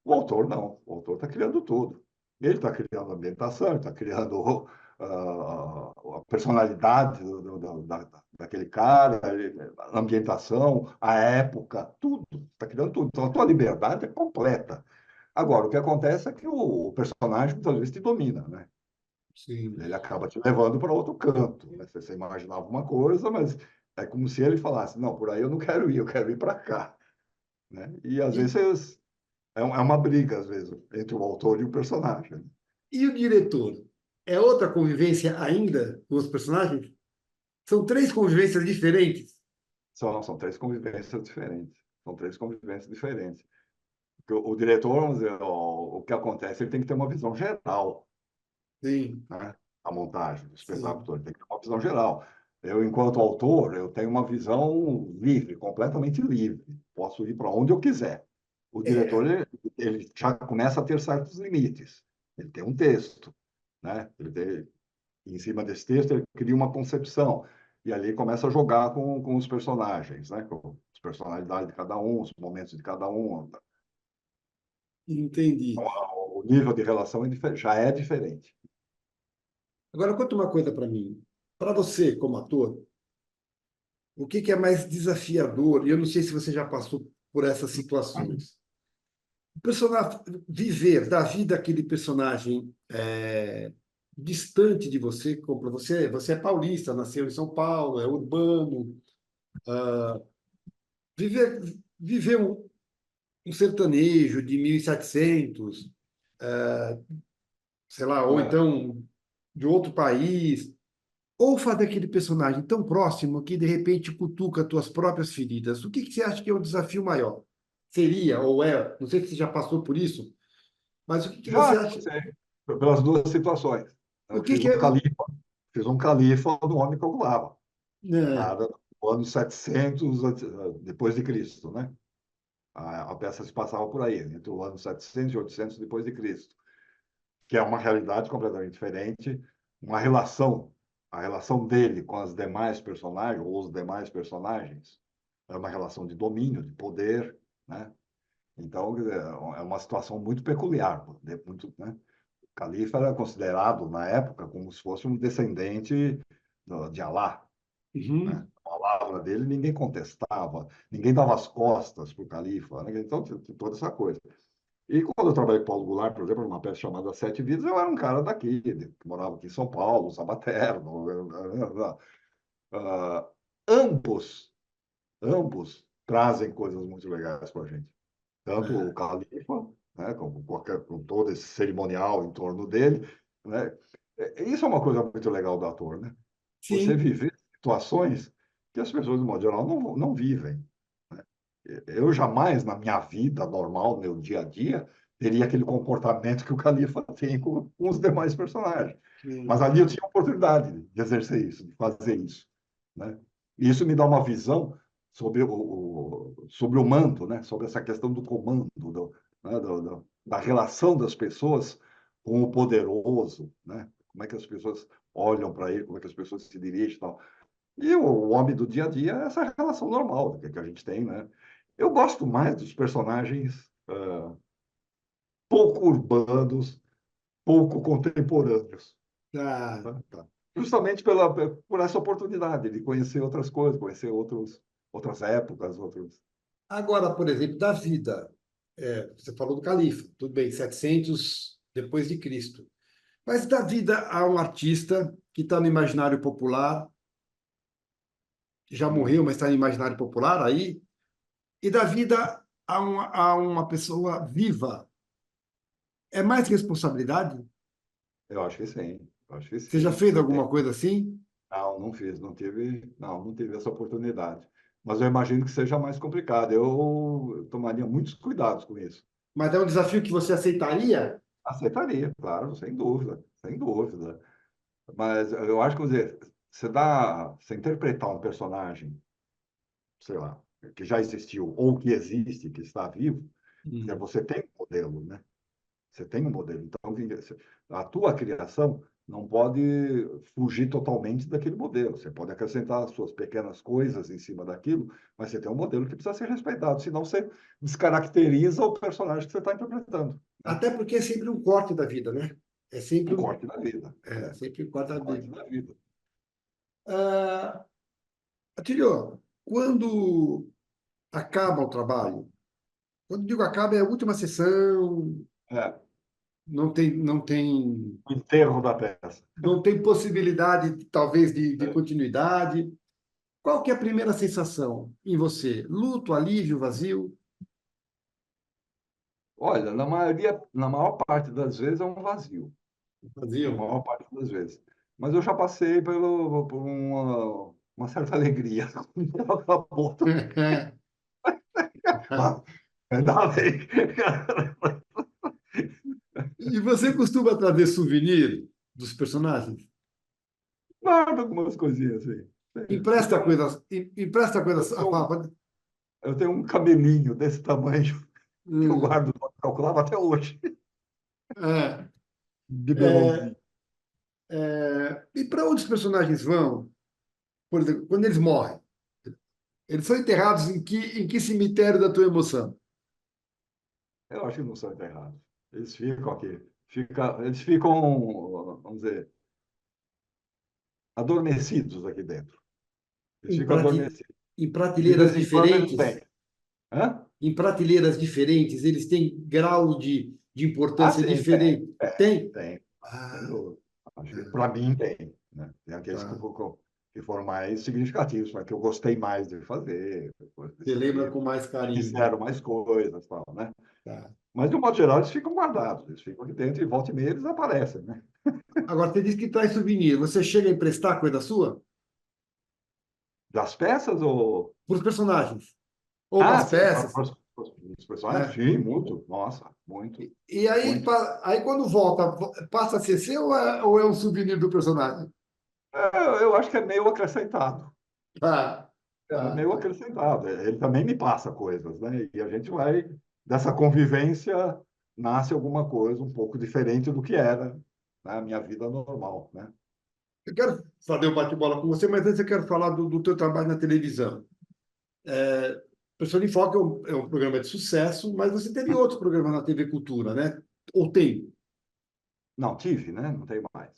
O autor não, o autor está criando tudo. Ele está criando a ambientação, ele está criando a personalidade daquele cara, a ambientação, a época, tudo. Está criando tudo. Então, a tua liberdade é completa. Agora, o que acontece é que o personagem muitas vezes te domina, né? Sim. Ele acaba te levando para outro canto, né? Você imaginava uma coisa, mas é como se ele falasse, não, por aí eu não quero ir, eu quero ir para cá, né? E às E, vezes é uma briga, às vezes, entre o autor e o personagem. e o diretor? É outra convivência ainda com os personagens? São três convivências diferentes? São três convivências diferentes. São três convivências diferentes. Porque o diretor, vamos dizer, o que acontece, ele tem que ter uma visão geral, Sim, né? A montagem do espetáculo sim. todo, ele tem que ter uma visão geral. Eu, enquanto autor, eu tenho uma visão livre, completamente livre. Posso ir para onde eu quiser. O diretor, É, ele já começa a ter certos limites. Ele tem um texto, né? Em cima desse texto, ele cria uma concepção. E ali começa a jogar com os personagens, né? Com as personalidades de cada um, os momentos de cada um. entendi. Então, o nível de relação já é diferente. Agora, conta uma coisa para mim. Para você, como ator, o que é mais desafiador? E eu não sei se você já passou por essas situações. O personagem, viver da vida daquele personagem distante de você, como você é paulista, nasceu em São Paulo, é urbano, viver um sertanejo de 1700, sei lá, ou É. então de outro país, ou fazer aquele personagem tão próximo que de repente cutuca as tuas próprias feridas. O que você acha que é o desafio maior? Seria ou é? Não sei se você já passou por isso, mas o que você Já acha? passei pelas duas situações. O Eu que é? fiz um califa do homem que calculava. É, Cara, no ano 700 depois de Cristo, né? A peça se passava por aí, entre o ano 700 e 800 depois de Cristo, que é uma realidade completamente diferente, uma relação, a relação dele com as demais personagens, ou os demais personagens, é uma relação de domínio, de poder, né? Então, quer dizer, é uma situação muito peculiar, muito, né? O califa era considerado, na época, como se fosse um descendente de Alá, né? uhum. A palavra dele ninguém contestava, ninguém dava as costas para o califa, né? Então, tinha toda essa coisa. E quando eu trabalhei com Paulo Goulart, por exemplo, numa peça chamada Sete Vidas, eu era um cara daqui, que morava aqui em São Paulo, Sabaterno. Ah, ambos, ambos trazem coisas muito legais para a gente. Tanto o Califa, né, com todo esse cerimonial em torno dele, né? Isso é uma coisa muito legal do ator, né? Você Sim. viver situações que as pessoas, de modo geral, não vivem. Eu jamais, na minha vida normal, no meu dia a dia, teria aquele comportamento que o Califa tem com os demais personagens. Mas ali eu tinha a oportunidade de exercer isso, de fazer isso, né? E isso me dá uma visão sobre sobre o mando, né? Sobre essa questão do comando, né? Da relação das pessoas com o poderoso, né? Como é que as pessoas olham para ele, como é que as pessoas se dirigem e tal. E o homem do dia a dia é essa relação normal que a gente tem, né? Eu gosto mais dos personagens pouco urbanos, pouco contemporâneos, Ah, tá? Tá. Justamente por essa oportunidade de conhecer outras coisas, conhecer outras épocas, outros... agora, por exemplo, da vida. Você falou do Califa, tudo bem, 700 depois de Cristo. Mas da vida a um artista que está no imaginário popular, que já Hum, morreu, mas está no imaginário popular aí, e da vida a uma pessoa viva, é mais responsabilidade? eu acho que sim, eu acho que Você já sim. fez alguma coisa assim? Não, não fiz, não tive essa oportunidade. Mas eu imagino que seja mais complicado. Eu tomaria muitos cuidados com isso. Mas é um desafio que você aceitaria? Aceitaria, claro, sem dúvida, sem dúvida. Mas eu acho que, vamos dizer, você interpretar um personagem, sei lá, que já existiu ou que existe, que está vivo, Hum. você tem um modelo, né? Você tem um modelo. Então, a tua criação não pode fugir totalmente daquele modelo. Você pode acrescentar as suas pequenas coisas em cima daquilo, mas você tem um modelo que precisa ser respeitado, senão você descaracteriza o personagem que você está interpretando, né? Até porque é sempre um corte da vida, né? É sempre Um corte da vida. sempre um corte Um da corte vida. da vida. Ah, Atílio, quando acaba o trabalho, quando digo acaba, é a última sessão, É, não tem o enterro da peça. não tem possibilidade, talvez, de continuidade. Qual que é a primeira sensação em você? Luto, alívio, vazio? Olha, na maior parte das vezes é um vazio, na Vazio. maior parte das vezes. Mas eu já passei por uma certa alegria. Acabou. Mas, ainda bem. E você costuma trazer souvenir dos personagens? Guardo algumas coisinhas assim. Eu Empresta tenho um, coisas, empresta coisas. eu tenho um, eu tenho um camelinho desse tamanho que eu Hum, guardo, calculava até hoje, é, de é, Berlondinho. e para onde os personagens vão? Por exemplo, quando eles morrem, eles são enterrados em que cemitério da tua emoção? Eu acho que não são enterrados. Eles ficam aqui. Eles ficam, vamos dizer, adormecidos aqui dentro. Eles Em, ficam prate, adormecidos. em E de prateleiras vez em quando eles diferentes? vêm. Hã? Em prateleiras diferentes? Eles têm grau de Ah, importância sim, tem. diferente? Tem? Tem. Sem Ah, dúvida. Acho que para mim tem, né? Tem aqueles tá. que foram mais significativos, mas que eu gostei mais de fazer, coisa Você desse lembra com tipo. mais carinho. Fizeram mais coisas, tal, né? Tá. Mas, de um modo geral, eles ficam guardados. Eles ficam aqui dentro e volta e meia eles aparecem, né? Agora, você disse que traz souvenir. Você chega a emprestar coisa sua Das peças ou... para os personagens? Ou para Ah, as sim, peças? os personagens? Né? Sim, muito. Nossa, muito, E aí, muito. aí quando volta, passa a ser seu ou é um souvenir do personagem? Eu acho que é meio acrescentado. Ah, É ah, meio tá. acrescentado. Ele também me passa coisas, né? E a gente vai, dessa convivência, nasce alguma coisa um pouco diferente do que era, né, a minha vida normal, né? Eu quero fazer um bate-bola com você, mas antes eu quero falar do teu trabalho na televisão. Pessoa em Foco é um programa de sucesso, mas você teve outros programas na TV Cultura, né? Ou tem? Não, tive, né? Não tem mais.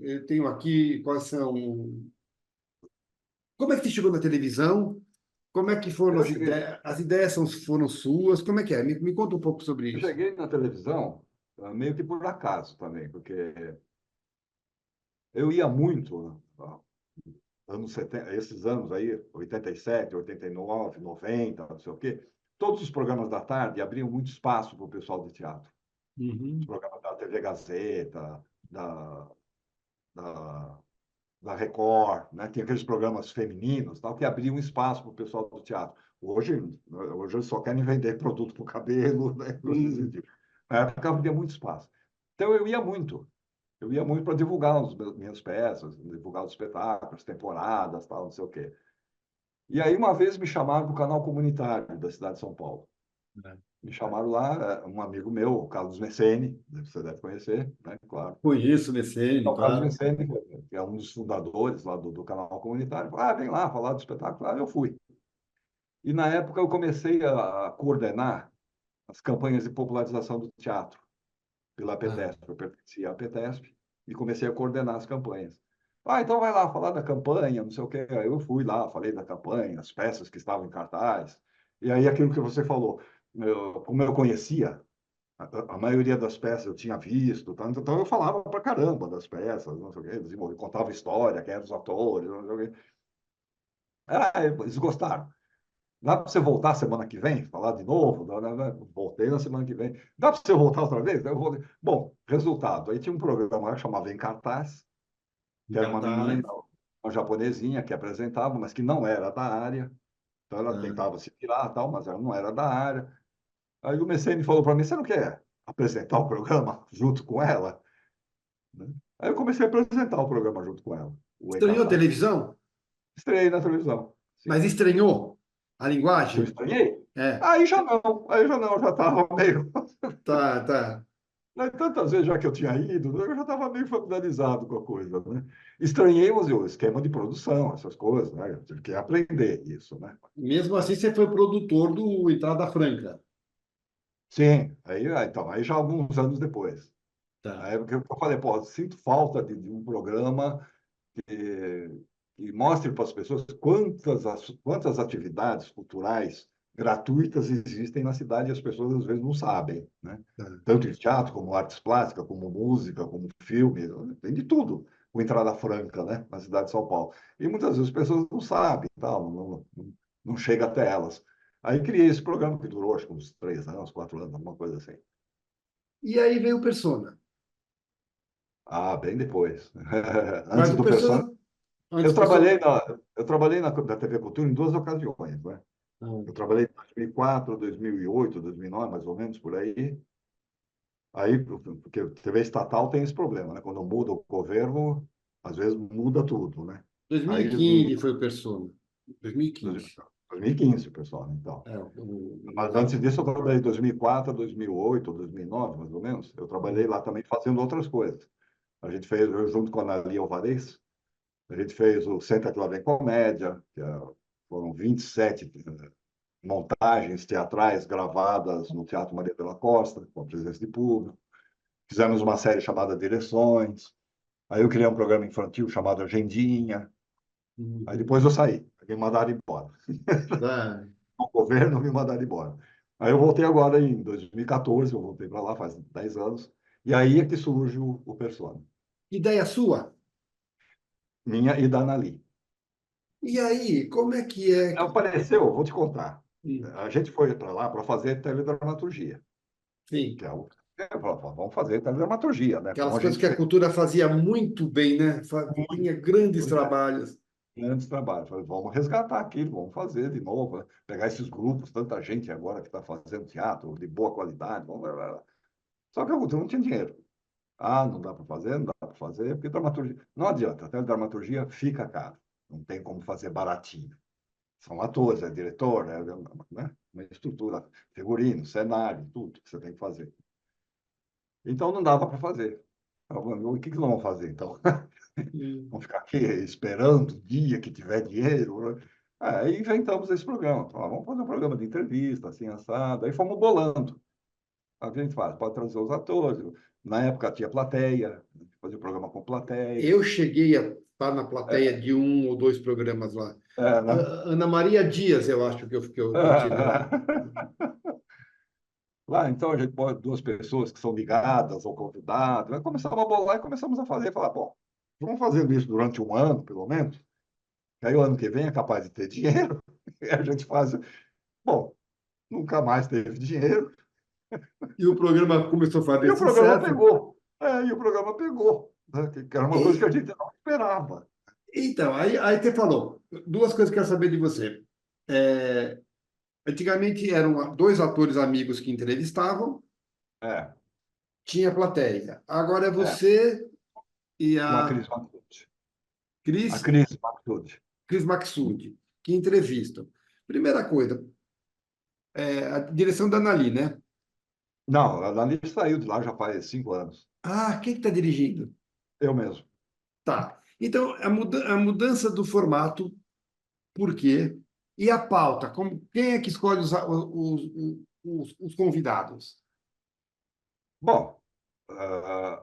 Eu tenho aqui quais são. Como é que você chegou na televisão? Como é que foram Eu as cheguei, ideias? As ideias foram suas? Como é que é? Me conta um pouco sobre eu isso. cheguei na televisão meio que por acaso também, porque eu ia muito, anos 70, esses anos aí, 87, 89, 90, não sei o quê, todos os programas da tarde abriam muito espaço para o pessoal de teatro. Os Uhum. programas da TV Gazeta, da, da, da Record, né? Tinha aqueles programas femininos, tal, que abriam espaço para o pessoal do teatro. Hoje eles só querem vender produto para o cabelo, né? Coisas desse Uhum. tipo. Na época havia muito espaço. Então eu ia muito. Eu ia muito para divulgar minhas peças, divulgar os espetáculos, temporadas, tal, não sei o quê. E aí, uma vez me chamaram para o canal comunitário da cidade de São Paulo. É. Me chamaram lá, um amigo meu, o Carlos Messene, você deve conhecer, né? Claro. Conheço o Messene, Então, o Carlos claro. Messene, que é um dos fundadores lá do canal comunitário, falou, vem lá falar do espetáculo. Eu fui. E, na época, eu comecei a coordenar as campanhas de popularização do teatro pela Ah, APTESP. Eu pertencia à APTESP e comecei a coordenar as campanhas. Então vai lá falar da campanha, não sei o quê. Aí eu fui lá, falei da campanha, as peças que estavam em cartaz. E aí aquilo que você falou, como eu conhecia, a maioria das peças eu tinha visto, tá? Então eu falava pra caramba das peças, não sei o quê, desenvolvi, contava história, quem eram os atores, não sei o quê. Eles gostaram. Dá para você voltar semana que vem, falar de novo? Voltei na semana que vem. Dá para você voltar outra vez? Eu vou... Bom, resultado. Aí tinha um programa lá que chamava Em Cartaz, em que era uma menina, cartaz. uma japonesinha que apresentava, mas que não era da área. Então ela Ah. tentava se virar, tal, mas ela não era da área. Aí o Messene falou para mim: você não quer apresentar o programa junto com ela? Né? Aí eu comecei a apresentar o programa junto com ela, o Em Estranhou a Cartaz. televisão? Estreiei na televisão. Sim. Mas estranhou a Se eu linguagem? estranhei? É, Aí já não, já estava meio. tá, tá. Né, tantas vezes já que eu tinha ido, eu já estava meio familiarizado com a coisa, né? Estranhei o esquema de produção, essas coisas, né? Eu tive que aprender isso, né? Mesmo assim, você foi produtor do Entrada Franca. Sim, aí já alguns anos depois. Tá. Aí porque eu falei, pô, sinto falta de um programa que, que mostre para as pessoas quantas atividades culturais gratuitas existem na cidade e as pessoas às vezes não sabem, né? Tá. Tanto de teatro, como artes plásticas, como música, como filme, tem de tudo. Com entrada franca, né? Na cidade de São Paulo. E muitas vezes as pessoas não sabem, tal, não chega até elas. Aí criei esse programa que durou, acho que uns 3 anos, 4 anos, alguma coisa assim. E aí veio o Persona. Bem depois. Mas Antes o do Persona, Persona, antes do Persona. eu trabalhei na TV Cultura em duas ocasiões, né? Ah, Eu trabalhei em 2004, 2008, 2009, mais ou menos, por aí. Aí, porque a TV estatal tem esse problema, né? Quando muda o governo, às vezes muda tudo, né? Aí, no 2015 foi o Persona. 2015. 2015, pessoal, então. É, Mas antes disso, eu trabalhei em 2004, 2008, 2009, mais ou menos. Eu trabalhei lá também fazendo outras coisas. A gente fez, eu junto com a Analia Alvarez, a gente fez o Senta que lá vem comédia, foram 27 montagens teatrais gravadas no Teatro Maria Pela Costa, com a presença de público. Fizemos uma série chamada Direções. Aí eu criei um programa infantil chamado Agendinha. Aí Uhum. depois eu saí, me mandaram embora. Tá. O governo me mandaram embora. Aí eu voltei agora em 2014, eu voltei para lá faz 10 anos. E aí é que surge o Persona. Ideia sua? Minha e da Anali. E aí, como é que é? Apareceu, vou te contar. Hum. A gente foi para lá para fazer teledramaturgia, Sim. que é o. Vamos fazer teledramaturgia, né? Como Aquelas a coisas gente que a fez cultura fazia muito bem, né? Tinha muito. grandes Pois é, trabalhos. grandes trabalhos. Falei, vamos resgatar aquilo, vamos fazer de novo, né? Pegar esses grupos, tanta gente agora que está fazendo teatro de boa qualidade. Vamos... Só que a cultura não tinha dinheiro. Não dá para fazer, não dá para fazer, porque dramaturgia. Não adianta, a teledramaturgia fica caro. Não tem como fazer baratinho. São atores, é diretor, né? Uma estrutura, figurino, cenário, tudo que você tem que fazer. Então não dava para fazer. O que nós vamos fazer então? Hum. Vamos ficar aqui esperando o dia que tiver dinheiro, né? Aí inventamos esse programa. Vamos fazer um programa de entrevista, assim, assado. Aí fomos bolando. A gente faz, pode trazer os atores. Na época tinha plateia, fazia o programa com plateia. Eu cheguei a estar na plateia de um ou dois programas lá. Né? Ana Maria Dias, eu acho que eu tive lá. Lá, então, a gente pode duas pessoas que são ligadas ao convidado. Aí começamos a bolar e começamos a fazer. Falar, bom, vamos fazendo isso durante um ano, pelo menos. Aí o ano que vem é capaz de ter dinheiro, e a gente faz. Bom, nunca mais teve dinheiro, E o programa começou a e fazer o programa sucesso. pegou. E o programa pegou, né? Que era uma coisa que a E, gente não esperava. então, aí você falou, duas coisas que eu quero saber de você. É, antigamente eram dois atores amigos que entrevistavam, É, tinha plateia. Agora é é, você e com a a Cris Matsude. A Cris, Cris Matsude. Cris Maxud, que entrevistam. Primeira coisa, a direção da Anali, né? Não, a Dani saiu de lá já faz 5 anos. Ah, quem está dirigindo? Eu mesmo. Tá. Então, a mudança do formato, por quê? E a pauta, quem é que escolhe os convidados? Bom,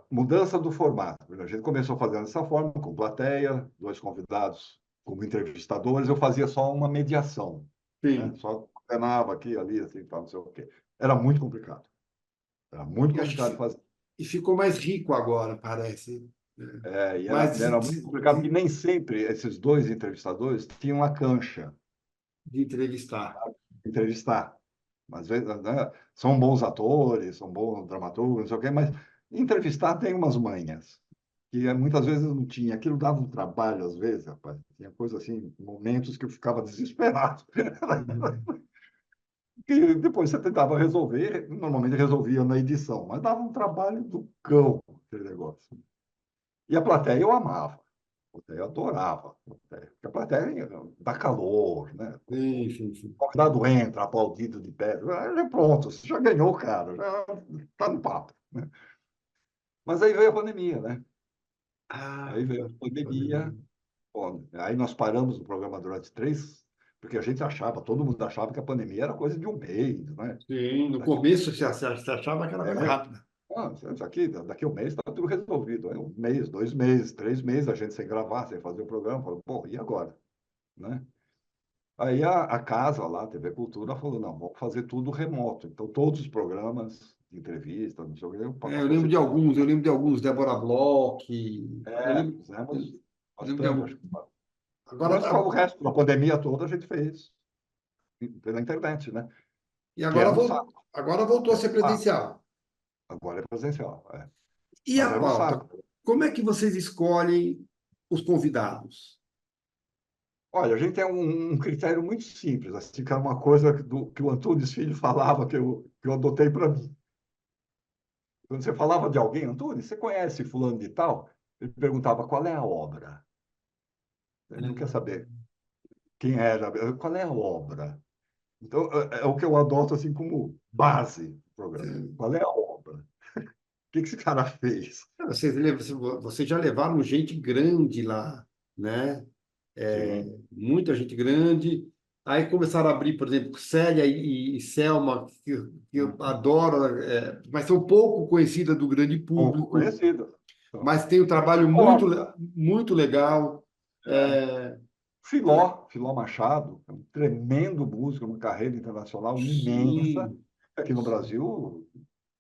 mudança do formato. A gente começou fazendo dessa forma, com plateia, dois convidados como entrevistadores. Eu fazia só uma mediação, né? Sim. Só coordenava aqui, ali, assim, tal, não sei o quê. Era muito complicado. Era muito E acho que complicado de fazer. ficou mais rico agora, parece. Né? E Mais era muito complicado, porque nem sempre esses dois entrevistadores tinham a cancha de entrevistar. de entrevistar. Às vezes, né, são bons atores, são bons dramaturgos, não sei o quê, mas entrevistar tem umas manhas, que muitas vezes não tinha. Aquilo dava um trabalho, às vezes, rapaz. Tinha coisa assim, momentos que eu ficava desesperado. Uhum. Que depois você tentava resolver, normalmente resolvia na edição, mas dava um trabalho do cão, aquele negócio. E a plateia eu amava. A plateia eu adorava. Porque a plateia dá calor, né? Sim, sim, sim. O convidado entra, aplaudido de pé. Já pronto, você já ganhou, cara. Já está no papo. Né? Mas aí veio a pandemia, né? Ah, Aí veio a pandemia. pandemia. Bom, aí nós paramos o programa durante 3, porque a gente achava, todo mundo achava que a pandemia era coisa de um mês, né? Sim, no Daqui, começo você achava que era coisa é, rápida. daqui a um mês está tudo resolvido. Aí 1 mês, 2 meses, 3 meses, a gente sem gravar, sem fazer o programa. Falou, bom, e agora? Né? Aí a casa lá, a TV Cultura, falou, não, vamos fazer tudo remoto. Então, todos os programas, entrevistas, não sei o que, Eu passou a lembro ser de tudo. alguns, Débora Bloch, Fizemos eu lembro de bastante, alguns. acho que. Agora, Mas o resto da pandemia toda a gente fez pela internet, né? e Que era um saco. agora voltou a Era ser um saco. presencial. Agora é presencial. E Mas a era um pauta? saco. Como é que vocês escolhem os convidados? Olha, a gente tem um critério muito simples, assim, que era uma coisa que o Antunes Filho falava, que eu adotei para mim. Quando você falava de alguém, Antunes, você conhece fulano de tal? Ele perguntava qual é a obra. Ele não quer saber quem era, qual é a obra. Então, é o que eu adoto assim como base do programa. Qual é a obra? O que esse cara fez? Vocês já levaram gente grande lá, né? Sim. Muita gente grande. Aí começaram a abrir, por exemplo, Célia e Selma, que eu Uhum. adoro, mas são pouco conhecidas do grande Pouco público, conhecido. Então, mas tem um a gente trabalho gosta. muito legal. É. É, e- Filó Machado, é um tremendo músico, uma carreira internacional imensa. sim, Aqui no Brasil,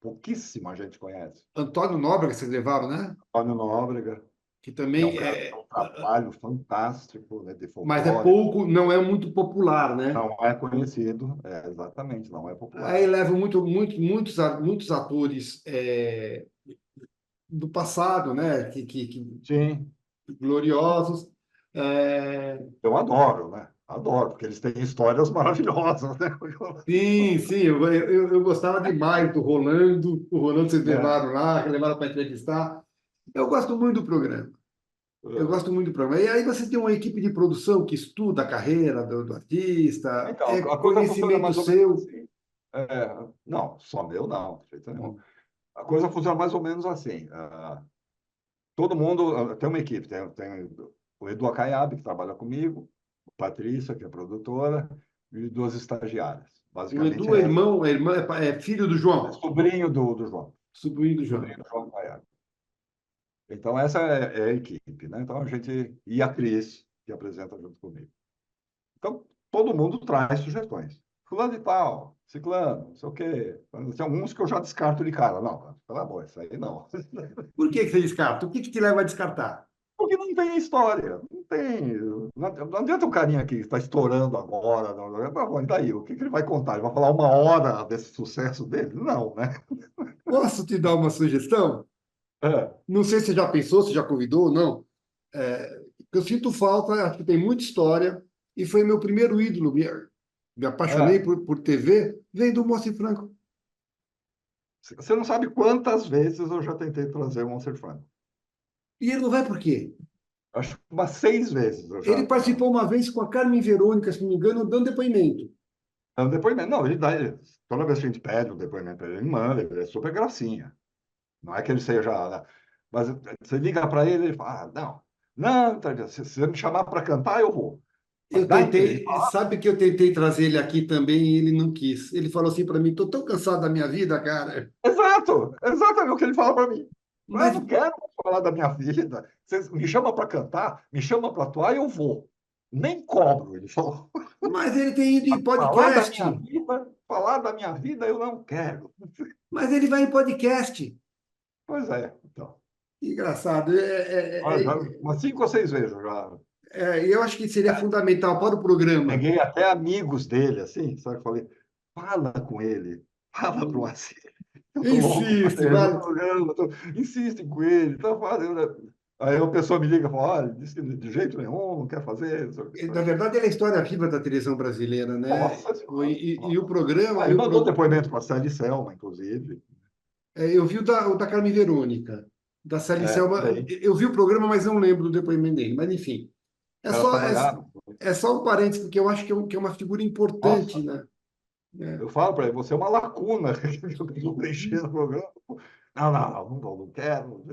pouquíssima gente conhece. Antônio Nóbrega, que vocês levaram, né? Antônio Nóbrega, Que que é também um cara que tem um trabalho fantástico, né, de mas é folclore. pouco, não é muito popular, né? Não é conhecido, exatamente, não é Aí popular. levam muitos atores do passado, né? Sim, Gloriosos. É, eu adoro, né? Adoro, porque eles têm histórias maravilhosas, né? sim, sim, eu gostava demais do Rolando. O Rolando vocês É, levaram lá, que levaram para entrevistar. Eu gosto muito do programa. Eu é. gosto muito do programa. E aí você tem uma equipe de produção que estuda a carreira do artista, Então, é a coisa funciona conhecimento mais ou menos seu. assim. Não, só meu não, de jeito nenhum. A coisa funciona mais ou menos assim. Todo mundo tem uma equipe, tem o Edu Acaiabe, que trabalha comigo, a Patrícia, que é produtora, e 2 estagiárias. O Basicamente Edu é é irmão, é filho do João, sobrinho do João, sobrinho do sobrinho João. do João Acaiabe. Então, essa é a equipe, né? Então, a gente. E a Cris, que apresenta junto comigo. Então, todo mundo traz sugestões. Fulano de tal, ciclano, não sei o quê. Tem alguns que eu já descarto de cara. Não, pelo amor, isso aí não. Por que que você descarta? O que que te leva a descartar? Porque não tem história. tem. Não adianta um carinha que está estourando agora. Tá bom, e daí? O que que ele vai contar? Ele vai falar uma hora desse sucesso dele? Não, né? Posso te dar uma sugestão? É, Não sei se você já pensou, se já convidou ou não. Eu sinto falta, acho que tem muita história, e foi meu primeiro ídolo. Me apaixonei é. por TV, veio do Moacir Franco. Você não sabe quantas vezes eu já tentei trazer o Monster Frank. E ele não vai por quê? Acho que umas 6 vezes eu Ele já. participou uma vez com a Carmen Verônica, se não me engano, dando depoimento. É um depoimento. Não, ele dá, toda vez que a gente pede um depoimento para ele, ele manda, ele é super gracinha. Não é que ele seja. Né? Mas você liga para ele, ele fala: não, não, se você me chamar para cantar, eu vou. Mas Eu dá entrevista. tentei, sabe que eu tentei trazer ele aqui também e ele não quis. Ele falou assim para mim: estou tão cansado da minha vida, cara. Exato, exatamente o que ele fala para mim. Mas eu Mas, não quero falar da minha vida. Você me chama para cantar, me chama para atuar, eu vou. Nem cobro, ele falou. mas ele tem ido em podcast. Falar da minha vida eu não quero. Mas ele vai em podcast. Pois é, então. Engraçado. Olha, já umas 5 ou 6 vezes eu já Eu acho que seria fundamental para o programa. peguei até amigos dele, assim, sabe? Falei, fala com ele, fala para o Moacir. Eu tô louco para Insiste, ter ele no vale. programa, insiste com ele, tá fazendo. Aí a pessoa me liga e fala, olha, disse que de jeito nenhum, não quer fazer. Não sei o Na quê. verdade, ele é a história viva da televisão brasileira, né? Nossa Senhora. E o programa, Aí mandou depoimento para a Sally Selma, inclusive. eu vi o da Carmen Verônica, da Sally É, Selma. também. Eu vi o programa, mas não lembro do depoimento dele. Mas, enfim, é Elas só, é, trabalharam. é só um parênteses, porque eu acho que é uma figura importante, Nossa, né? É. eu falo para ele, você é uma lacuna que eu preciso preencher no programa. Não, não, não, não quero.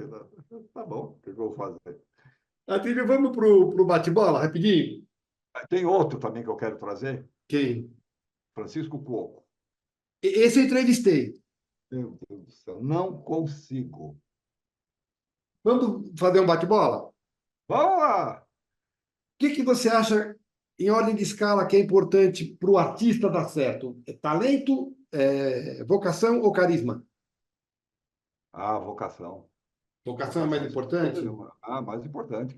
Tá bom, o que eu vou fazer? Atílio, vamos pro bate-bola, rapidinho? Tem outro também que eu quero trazer, Quem? Francisco Cuoco. Esse eu entrevistei. Meu Deus do céu, não consigo. Vamos fazer um bate-bola? O Vamos lá! que você acha, em ordem de escala, que é importante para o artista dar certo? É talento, vocação ou carisma? Ah, vocação. Vocação é mais Vocação, sem dúvida importante? nenhuma. Ah, mais importante.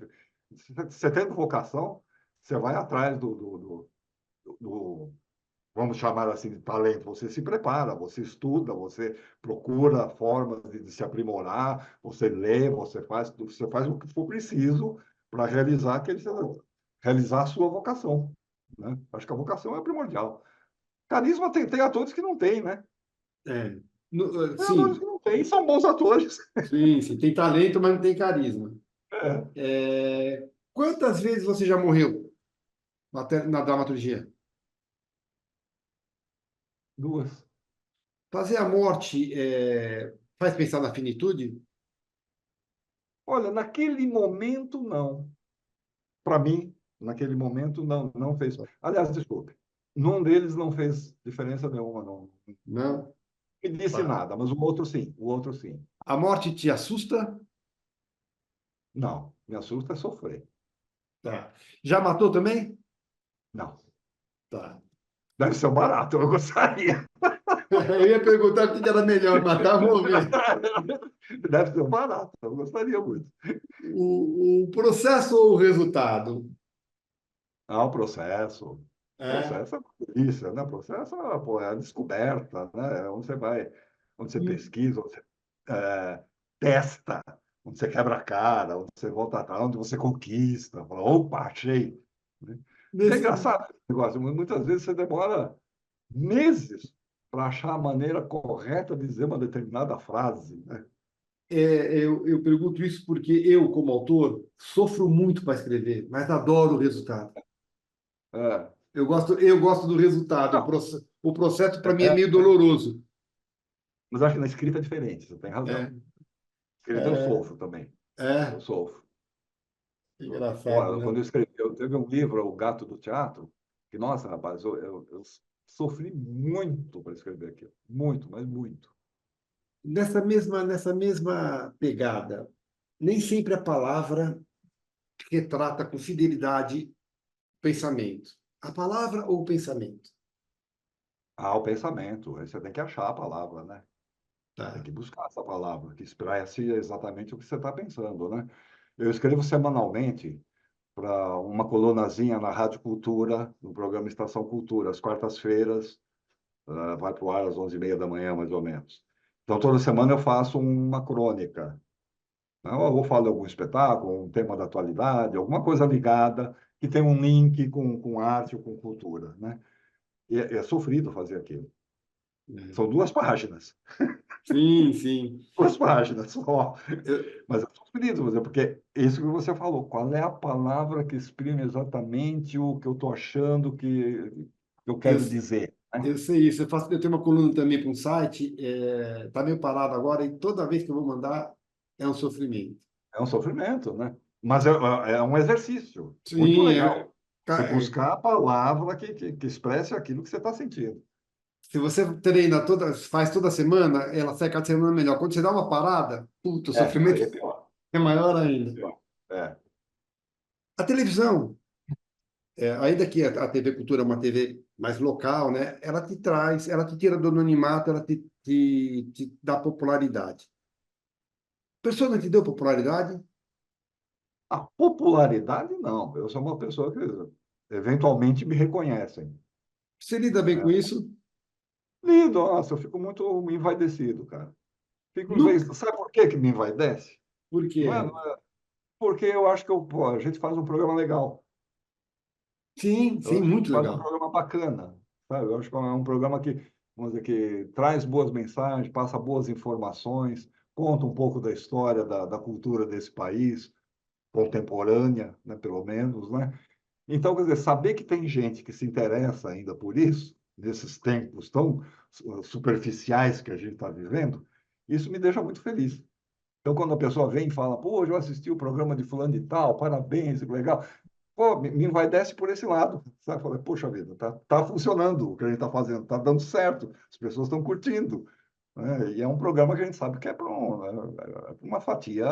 Você tendo vocação, você vai atrás do, vamos chamar assim, de talento. Você se prepara, você estuda, você procura formas de se aprimorar, você lê, você faz o que for preciso para realizar realizar a sua vocação, né? Acho que a vocação é primordial. Carisma tem atores que não têm, né? É. Tem atores Sim, que não têm, e são bons atores. sim, sim. Tem talento, mas não tem carisma. É, Quantas vezes você já morreu na dramaturgia? duas. Fazer a morte faz pensar na finitude? Olha, naquele momento, não. Para mim, naquele momento, não, não fez. Aliás, desculpe, num deles não fez diferença nenhuma, não Não? me disse Tá. nada, mas o outro sim, o outro sim. A morte te assusta? Não, me assusta é sofrer. Tá. Já matou também? Não, Tá. deve ser um barato, eu gostaria. Eu ia perguntar o que era melhor, matar ou morrer. Deve ser um barato, eu gostaria muito. O processo ou o resultado? Ah, o processo. O É. processo é uma delícia, né? O processo, pô, é a descoberta, né? É onde você vai, onde você pesquisa, onde você testa, onde você quebra a cara, onde você volta atrás, onde você conquista. Fala, opa, achei. Né? E é Nesse, engraçado esse negócio, muitas vezes você demora meses para achar a maneira correta de dizer uma determinada frase, né? eu pergunto isso porque eu, como autor, sofro muito para escrever, mas adoro o resultado. É, Eu gosto do resultado. não, O processo, para mim, é é, meio doloroso. mas acho que na escrita é diferente, você tem É, razão. Escrita eu é, sofro também, eu é. sofro. Engraçado, Pô, né? quando eu escrevi, eu teve um livro, O Gato do Teatro, que, nossa, rapaz, eu sofri muito para escrever aquilo. Muito, mas muito. Nessa mesma pegada, nem sempre a palavra retrata com fidelidade o pensamento. A palavra ou o pensamento? Ah, o pensamento. Aí você tem que achar a palavra, né? Tem Tá. que buscar essa palavra, que expresse exatamente o que você está pensando, né? Eu escrevo semanalmente para uma colunazinha na Rádio Cultura, no programa Estação Cultura, às quartas-feiras, vai para o ar às 11h30 da manhã, mais ou menos. Então, toda semana eu faço uma crônica. Não, eu vou falar de algum espetáculo, um tema da atualidade, alguma coisa ligada que tem um link com arte ou com cultura, né? E é sofrido fazer aquilo. São 2 páginas. Sim, sim. 2 páginas só. Eu, Mas é sofrido, porque é isso que você falou. Qual é a palavra que exprime exatamente o que eu estou achando que eu eu, quero dizer, né? eu sei isso. Eu tenho uma coluna também para um site, tá meio parado agora, e toda vez que eu vou mandar é um sofrimento. É um sofrimento, né? Mas é um exercício muito Sim, legal. Você é, buscar a palavra que expresse aquilo que você está sentindo. se você treina faz toda semana, ela sai cada semana melhor. Quando você dá uma parada, puta, o Aí sofrimento é pior. é maior É ainda. pior. É. A televisão, ainda que a TV Cultura é uma TV mais local, né? Ela te traz, ela te tira do anonimato, ela te dá popularidade. A pessoa não te deu popularidade? A popularidade, não. Eu sou uma pessoa que eventualmente me reconhecem. Você lida bem com Né? isso? Lindo, nossa, eu fico muito envaidecido, cara. Fico Nunca. Sabe por que que me envaidece? Por Não é, quê? não é- Porque eu acho que pô, a gente faz um programa legal. Sim, Eu sim, acho que muito faz um legal. programa bacana, sabe? Eu acho que é um programa que, vamos dizer, que traz boas mensagens, passa boas informações, conta um pouco da história, da cultura desse país, contemporânea, né, pelo menos, né? Então, quer dizer, saber que tem gente que se interessa ainda por isso, nesses tempos tão superficiais que a gente está vivendo, isso me deixa muito feliz. Então, quando a pessoa vem e fala, pô, hoje eu assisti o programa de fulano de tal, parabéns, que legal. Pô, me envaidece por esse lado, sabe? Fala, poxa vida, tá funcionando o que a gente está fazendo, tá dando certo, as pessoas estão curtindo, né? E é um programa que a gente sabe que é para uma fatia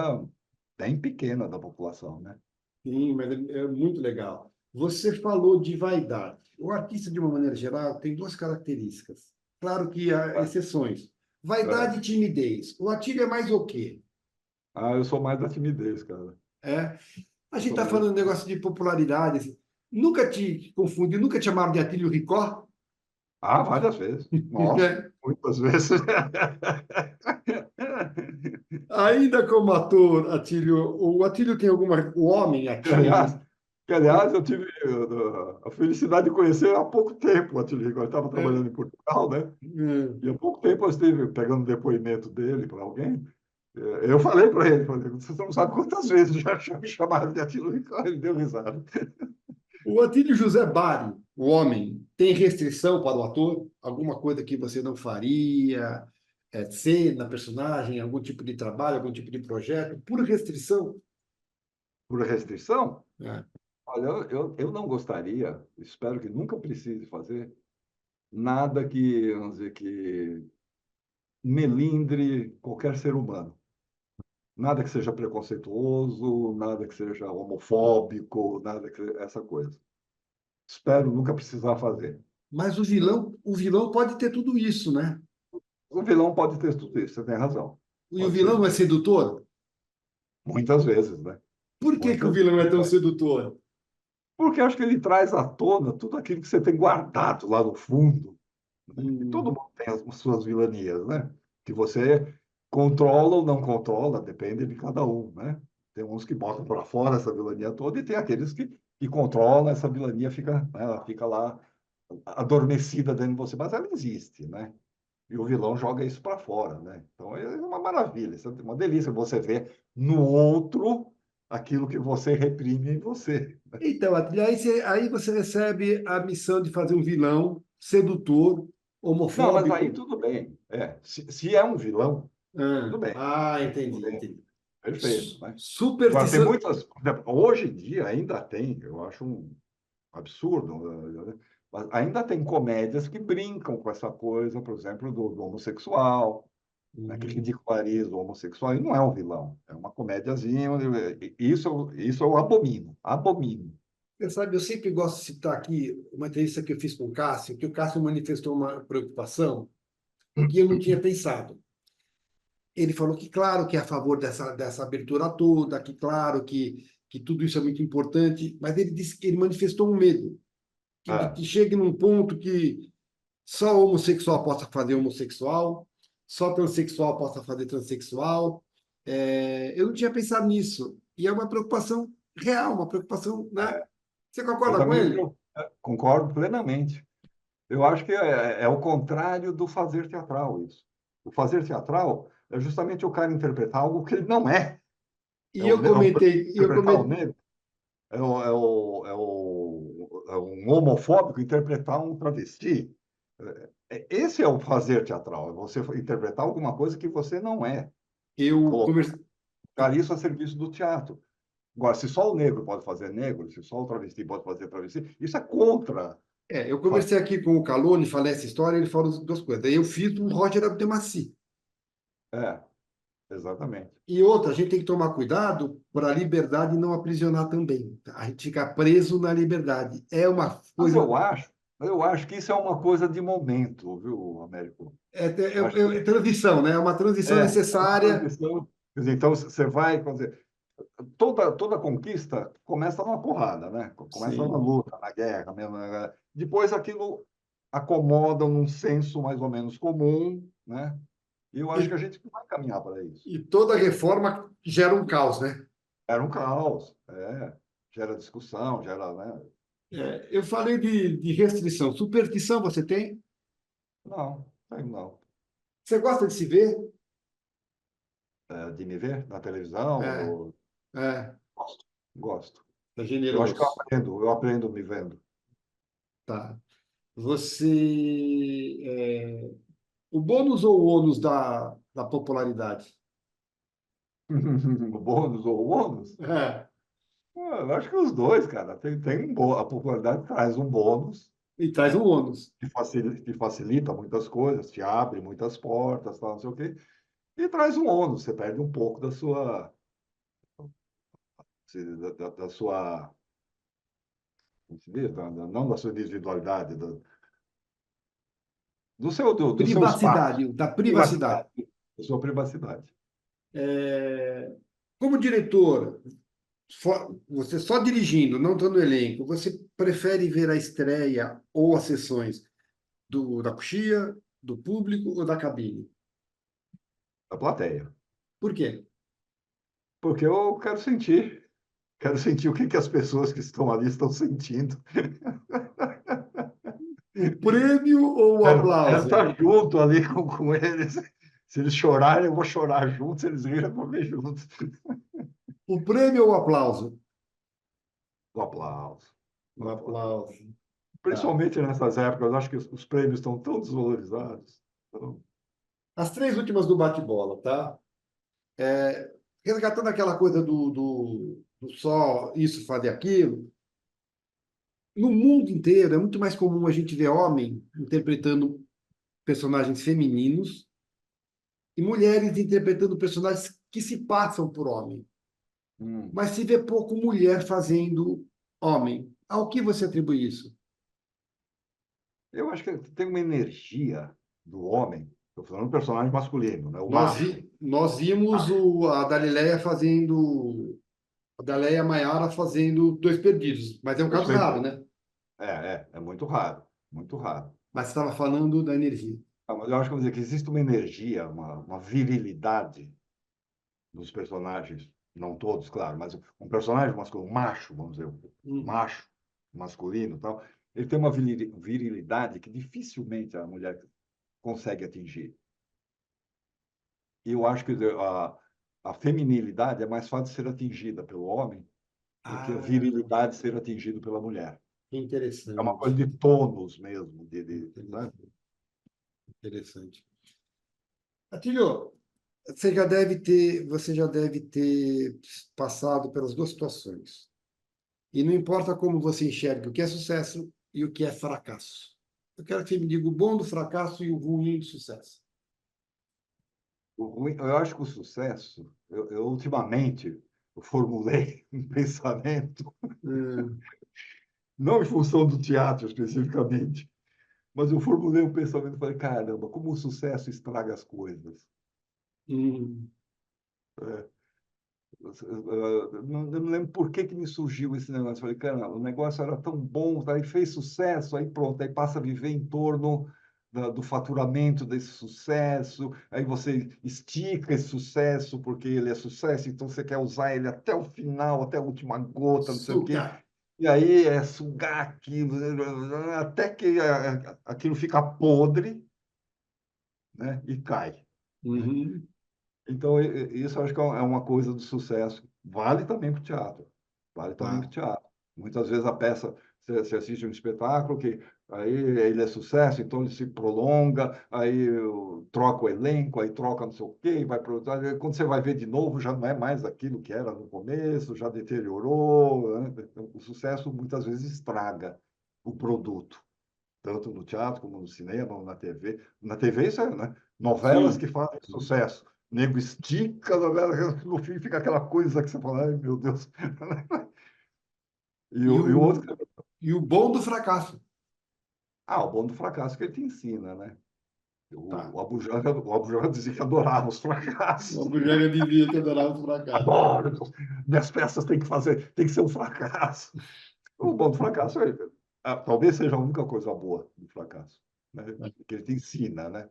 bem pequena da população, né? Sim, mas é muito legal. Você falou de vaidade. O artista, de uma maneira geral, tem duas características. Claro que há exceções. É. Vaidade e timidez. O Atílio é mais o quê? Ah, eu sou mais da timidez, cara. É? A Eu gente sou está mais. falando de negócio de popularidade. Assim. Nunca te confundi, nunca te chamaram de Atílio Ricó? Ah, várias vezes. Nossa, muitas vezes. Ainda como ator, Atílio, o Atílio tem alguma. O homem, Que, aliás, Atílio. eu tive a felicidade de conhecer há pouco tempo o Atílio Rico. Eu estava É, trabalhando em Portugal, né? é, E há pouco tempo eu estive pegando depoimento dele para alguém. Eu falei para ele, falei, vocês não sabem quantas vezes já me chamaram de Atílio Rico. Ele deu risada. o Atílio José Bari, o homem, tem restrição para o ator? Alguma coisa que você não faria? Cena, personagem, algum tipo de trabalho, algum tipo de projeto? Por restrição? Por restrição, É. olha, eu não gostaria, espero que nunca precise fazer, nada que, vamos dizer, que melindre qualquer ser humano. Nada que seja preconceituoso, nada que seja homofóbico, nada que essa coisa. Espero nunca precisar fazer. Mas o vilão pode ter tudo isso, né? O vilão pode ter tudo isso, você tem razão. E o Pode vilão ser. não é sedutor? Muitas vezes, né? Por que o Muitas vilão é tão vezes. sedutor? Porque acho que ele traz à tona tudo aquilo que você tem guardado lá no fundo. E todo Hum. mundo tem as suas vilanias, né? Que você controla ou não controla, depende de cada um, né? Tem uns que botam para fora essa vilania toda e tem aqueles que controlam essa vilania, ela fica lá adormecida dentro de você, mas ela existe, né? E o vilão joga isso para fora, né? Então é uma maravilha, é uma delícia você ver no outro aquilo que você reprime em você. Então, Adri, aí você recebe a missão de fazer um vilão sedutor, Não, mas aí homofóbico. tudo bem. Se é um vilão, tudo bem. Tudo Entendi, bem. entendi. Perfeito, né? Agora, tem Superstição. muitas. Por exemplo, hoje em dia ainda tem, eu acho um absurdo, né? Mas ainda tem comédias que brincam com essa coisa, por exemplo, do homossexual, né? Que Uhum. ridiculariza o homossexual, e não é um vilão, é uma comédiazinha. Isso eu abomino, abomino. Você sabe, eu sempre gosto de citar aqui uma entrevista que eu fiz com o Cássio, que o Cássio manifestou uma preocupação que eu não tinha pensado. Ele falou que, claro, que é a favor dessa abertura toda, que, claro, que que tudo isso é muito importante, mas ele disse que ele manifestou um medo, É. que chegue num ponto que só homossexual possa fazer homossexual, só transexual possa fazer transexual. Eu não tinha pensado nisso. E é uma preocupação real, uma preocupação, né? Você Eu concorda com também ele? concordo plenamente. Eu acho que é o contrário do fazer teatral, isso. O fazer teatral é justamente o cara interpretar algo que ele não é. E eu comentei, e eu Interpretar o comentei, negro, é um homofóbico interpretar um travesti. Esse é o fazer teatral, é você interpretar alguma coisa que você não é, eu colocar conversei, isso a serviço do teatro. Agora, se só o negro pode fazer negro, se só o travesti pode fazer travesti, isso é contra. eu conversei aqui com o Calone, falei essa história, ele falou duas coisas. Aí eu fiz o Roger Abdelmaci. É, exatamente. E outra, a gente tem que tomar cuidado para a liberdade não aprisionar também. A gente fica preso na liberdade. É uma Mas coisa. eu acho que isso é uma coisa de momento, viu, Américo? É Eu acho que transição, né? É uma transição é uma necessária. transição. Quer dizer, então, você vai, quer dizer, toda conquista começa numa porrada, né? Começa na Sim. luta, na guerra mesmo. Depois aquilo acomoda num senso mais ou menos comum, né? E eu acho que a E, gente vai caminhar para isso. e toda reforma gera um caos, né? Era um caos, gera discussão, gera, né? Eu falei de restrição. Superstição você tem? Não, não. Você gosta de se ver? De me ver na televisão, É, é, gosto. Gosto. é Eu acho que generoso. eu aprendo me vendo. Tá. O bônus ou o ônus da popularidade? O bônus ou o ônus? É, Eu acho que os dois, cara. A popularidade traz um bônus e traz um ônus. que facilita muitas coisas, te abre muitas portas, tal, não sei o quê, e traz um ônus. Você perde um pouco da sua, da sua, como se diz, não da sua individualidade, do seu espaço, Privacidade, da privacidade. privacidade, da sua privacidade. Como diretor, você só dirigindo, não estando no elenco, você prefere ver a estreia ou as sessões da coxia, do público ou da cabine? Da plateia. Por quê? Porque eu quero sentir o que, que as pessoas que estão ali estão sentindo. O prêmio ou o Quero aplauso? estar junto ali com eles. Se eles chorarem, eu vou chorar junto. Se eles rirem, eu vou rir junto. O prêmio ou o aplauso? O aplauso. O O aplauso. aplauso. Tá. Principalmente nessas épocas, eu acho que os prêmios estão tão desvalorizados. Então, As três últimas do bate-bola, tá? Resgatando aquela coisa do só isso fazer aquilo, no mundo inteiro é muito mais comum a gente ver homem interpretando personagens femininos e mulheres interpretando personagens que se passam por homem. hum, Mas se vê pouco mulher fazendo homem. Ao que você atribui isso? eu acho que tem uma energia do homem. Estou falando do personagem masculino, né? O Nós, macho. nós vimos a Galileia fazendo. A Galileia Maiara fazendo Dois Perdidos, mas é um caso raro, Respeito. né? É muito raro. Muito raro. Mas você estava falando da energia. Mas eu acho que, vamos dizer, que existe uma energia, uma virilidade dos personagens, não todos, claro, mas um personagem masculino, um macho, vamos dizer, um Hum. macho masculino e tal, ele tem uma virilidade que dificilmente a mulher consegue atingir. E eu acho que a feminilidade é mais fácil de ser atingida pelo homem do que a Ah, virilidade ser atingida pela mulher. que É uma coisa interessante. de tônus mesmo, né? Interessante. Interessante. Atílio, você já deve ter passado pelas duas situações. E não importa como você enxerga o que é sucesso e o que é fracasso. Eu quero que você me diga o bom do fracasso e o ruim do sucesso. Eu acho que o sucesso, ultimamente eu formulei um pensamento, Hum, não em função do teatro especificamente, mas eu formulei um pensamento e falei, caramba, como o sucesso estraga as coisas. hum, Né? não me lembro por que me surgiu esse negócio. Falei, cara, o negócio era tão bom, aí fez sucesso, aí pronto, aí passa a viver em torno do faturamento desse sucesso, aí você estica esse sucesso porque ele é sucesso, então você quer usar ele até o final, até a última gota, não sei o quê. Sugar. E aí é sugar aquilo, até que aquilo fica podre, né, e cai. Uhum. Então, isso eu acho que é uma coisa do sucesso. Vale também para o teatro. Vale também para o Tá. teatro. Muitas vezes a peça, você assiste um espetáculo que aí ele é sucesso, então ele se prolonga, aí troca o elenco, aí troca não sei o quê, vai para outro. Aí quando você vai ver de novo, já não é mais aquilo que era no começo, já deteriorou, né? Então, o sucesso muitas vezes estraga o produto, tanto no teatro como no cinema, ou na TV. Na TV, isso é, né? Novelas que Sim. fazem sucesso. O nego estica a novela, no fim fica aquela coisa que você fala, ai, meu Deus. E E o o, outro, e o bom do fracasso. o bom do fracasso que ele te ensina, né? Tá. O Abu Janra dizia que adorava os O fracassos. Abujamra dizia que adorava os fracassos. Adoro! Minhas peças tem que ser um fracasso. O bom do fracasso é, talvez seja a única coisa boa do fracasso, né? Que ele te ensina, né?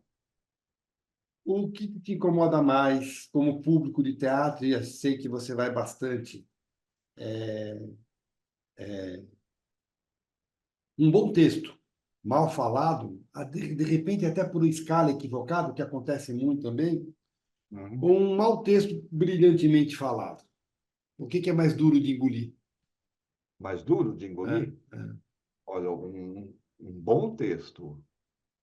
O que te incomoda mais como público de teatro, e eu sei que você vai bastante, um bom texto, mal falado, de repente até por escala equivocada, que acontece muito também, Uhum. ou um mau texto brilhantemente falado. O que é mais duro de engolir? Mais duro de É, engolir? Olha, um bom texto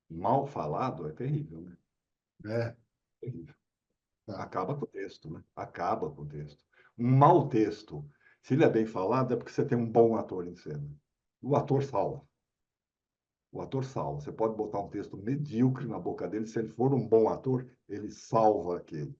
mal falado é terrível, né? é, Terrível. tá. Acaba com o texto, né? Acaba com o texto. Um mau texto, se ele é bem falado, é porque você tem um bom ator em cena. O ator salva. O ator salva. Você pode botar um texto medíocre na boca dele, se ele for um bom ator, ele salva aquele.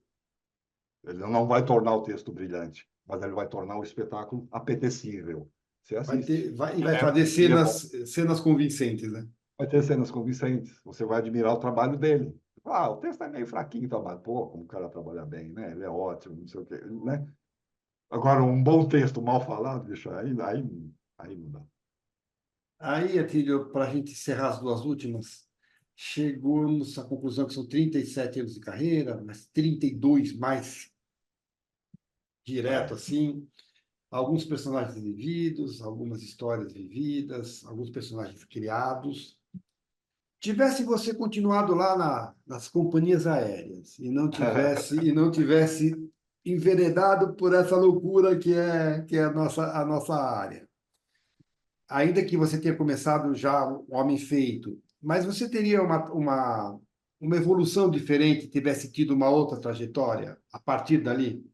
Ele não vai tornar o texto brilhante, mas ele vai tornar o espetáculo apetecível. Você assiste. E vai fazer Ele é bom. cenas convincentes, né? Vai ter cenas convincentes. Você vai admirar o trabalho dele. O texto é meio fraquinho, trabalho. Pô, como o cara trabalha bem, né? Ele é ótimo, não sei o quê, né? Agora, um bom texto mal falado, bicho, aí não dá. Aí, Atílio, para a gente encerrar as duas últimas, chegamos à conclusão que são 37 anos de carreira, mas 32 mais direto É. assim, alguns personagens vividos, algumas histórias vividas, alguns personagens criados. Tivesse você continuado lá nas companhias aéreas e não tivesse enveredado por essa loucura que é a nossa área, ainda que você tenha começado já o Homem Feito, mas você teria uma evolução diferente, tivesse tido uma outra trajetória a partir dali?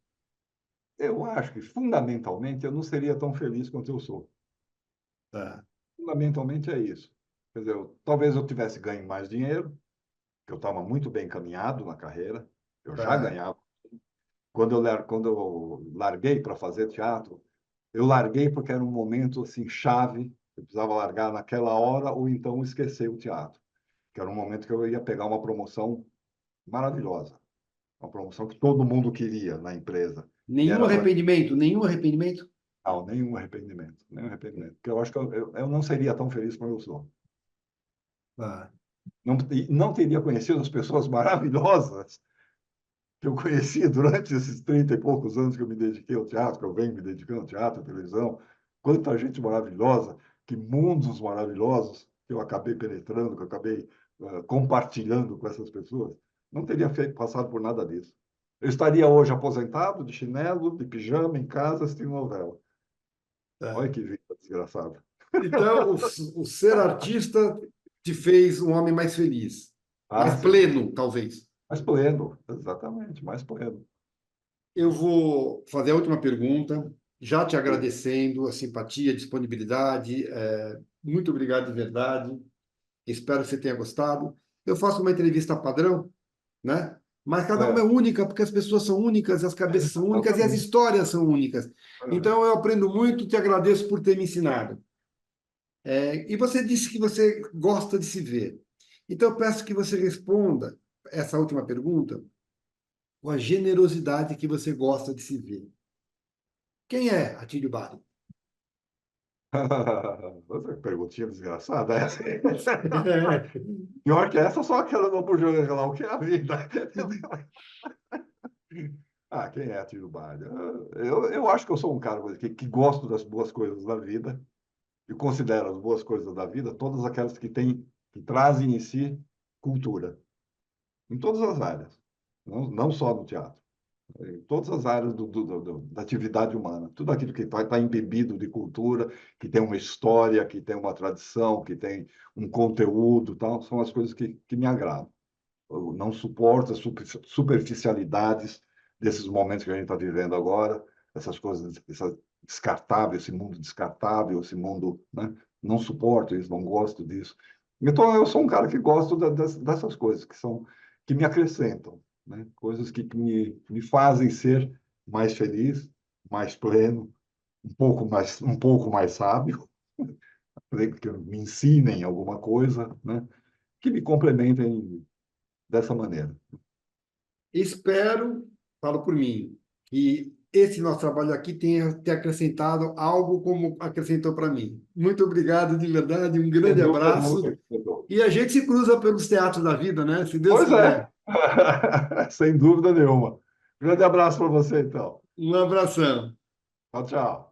Eu acho que, fundamentalmente, eu não seria tão feliz quanto eu sou. Tá, Fundamentalmente é isso. Quer dizer, talvez eu tivesse ganho mais dinheiro, que eu estava muito bem encaminhado na carreira, eu já tá. ganhava. Quando eu larguei para fazer teatro, eu larguei porque era um momento assim chave, eu precisava largar naquela hora ou então esquecer o teatro, que era um momento que eu ia pegar uma promoção maravilhosa, uma promoção que todo mundo queria na empresa, que Nenhum era para arrependimento, nenhum arrependimento? não, nenhum arrependimento, porque eu acho que eu não seria tão feliz como eu sou. Tá. Não teria conhecido as pessoas maravilhosas que eu conheci durante esses 30 e poucos anos que eu me dediquei ao teatro, que eu venho me dedicando ao teatro, à televisão. Quanta gente maravilhosa, que mundos maravilhosos que eu acabei penetrando, que eu acabei compartilhando com essas pessoas. Não teria passado por nada disso. Eu estaria hoje aposentado, de chinelo, de pijama, em casa, assistindo novela. Olha Tá. que vida desgraçada. Então, o ser artista te fez um homem mais feliz, mais Sem dúvida. pleno, talvez. Mais pleno, exatamente, mais pleno. Eu vou fazer a última pergunta, já te agradecendo a simpatia, a disponibilidade. Muito obrigado de verdade. Espero que você tenha gostado. Eu faço uma entrevista padrão, né? Mas cada uma é É, única, porque as pessoas são únicas, as cabeças são únicas e as exatamente. histórias são únicas. É. Então, eu aprendo muito, te agradeço por ter me ensinado. E você disse que você gosta de se ver. Então, eu peço que você responda essa última pergunta com a generosidade que você gosta de se ver. Quem é Atílio Bari? Outra perguntinha desgraçada essa. Pior que essa, só aquela do Bujanga lá, o que é a vida? Ah, quem é Tiro Barda? Eu acho que eu sou um cara que gosto das boas coisas da vida e considero as boas coisas da vida todas aquelas que trazem em si cultura, em todas as áreas, não só no teatro, em todas as áreas da atividade humana. Tudo aquilo que está embebido de cultura, que tem uma história, que tem uma tradição, que tem um conteúdo, tal, são as coisas que me agradam. Eu não suporto as superficialidades desses momentos que a gente está vivendo agora, essas coisas, essa descartável, esse mundo descartável, esse mundo, né? Não suporto isso, não gosto disso. Então, eu sou um cara que gosto dessas coisas que me acrescentam, né? Coisas que me fazem ser mais feliz, mais pleno, um pouco mais sábio, que me ensinem alguma coisa, né? Que me complementem dessa maneira. Espero, falo por mim, que esse nosso trabalho aqui tenha te acrescentado algo como acrescentou para mim. Muito obrigado, de verdade, um Sem grande dúvida abraço. nenhuma. E a gente se cruza pelos teatros da vida, né? Se Deus Pois é, quiser. sem dúvida nenhuma. Grande abraço para você, então. Um abração. Tchau, tchau.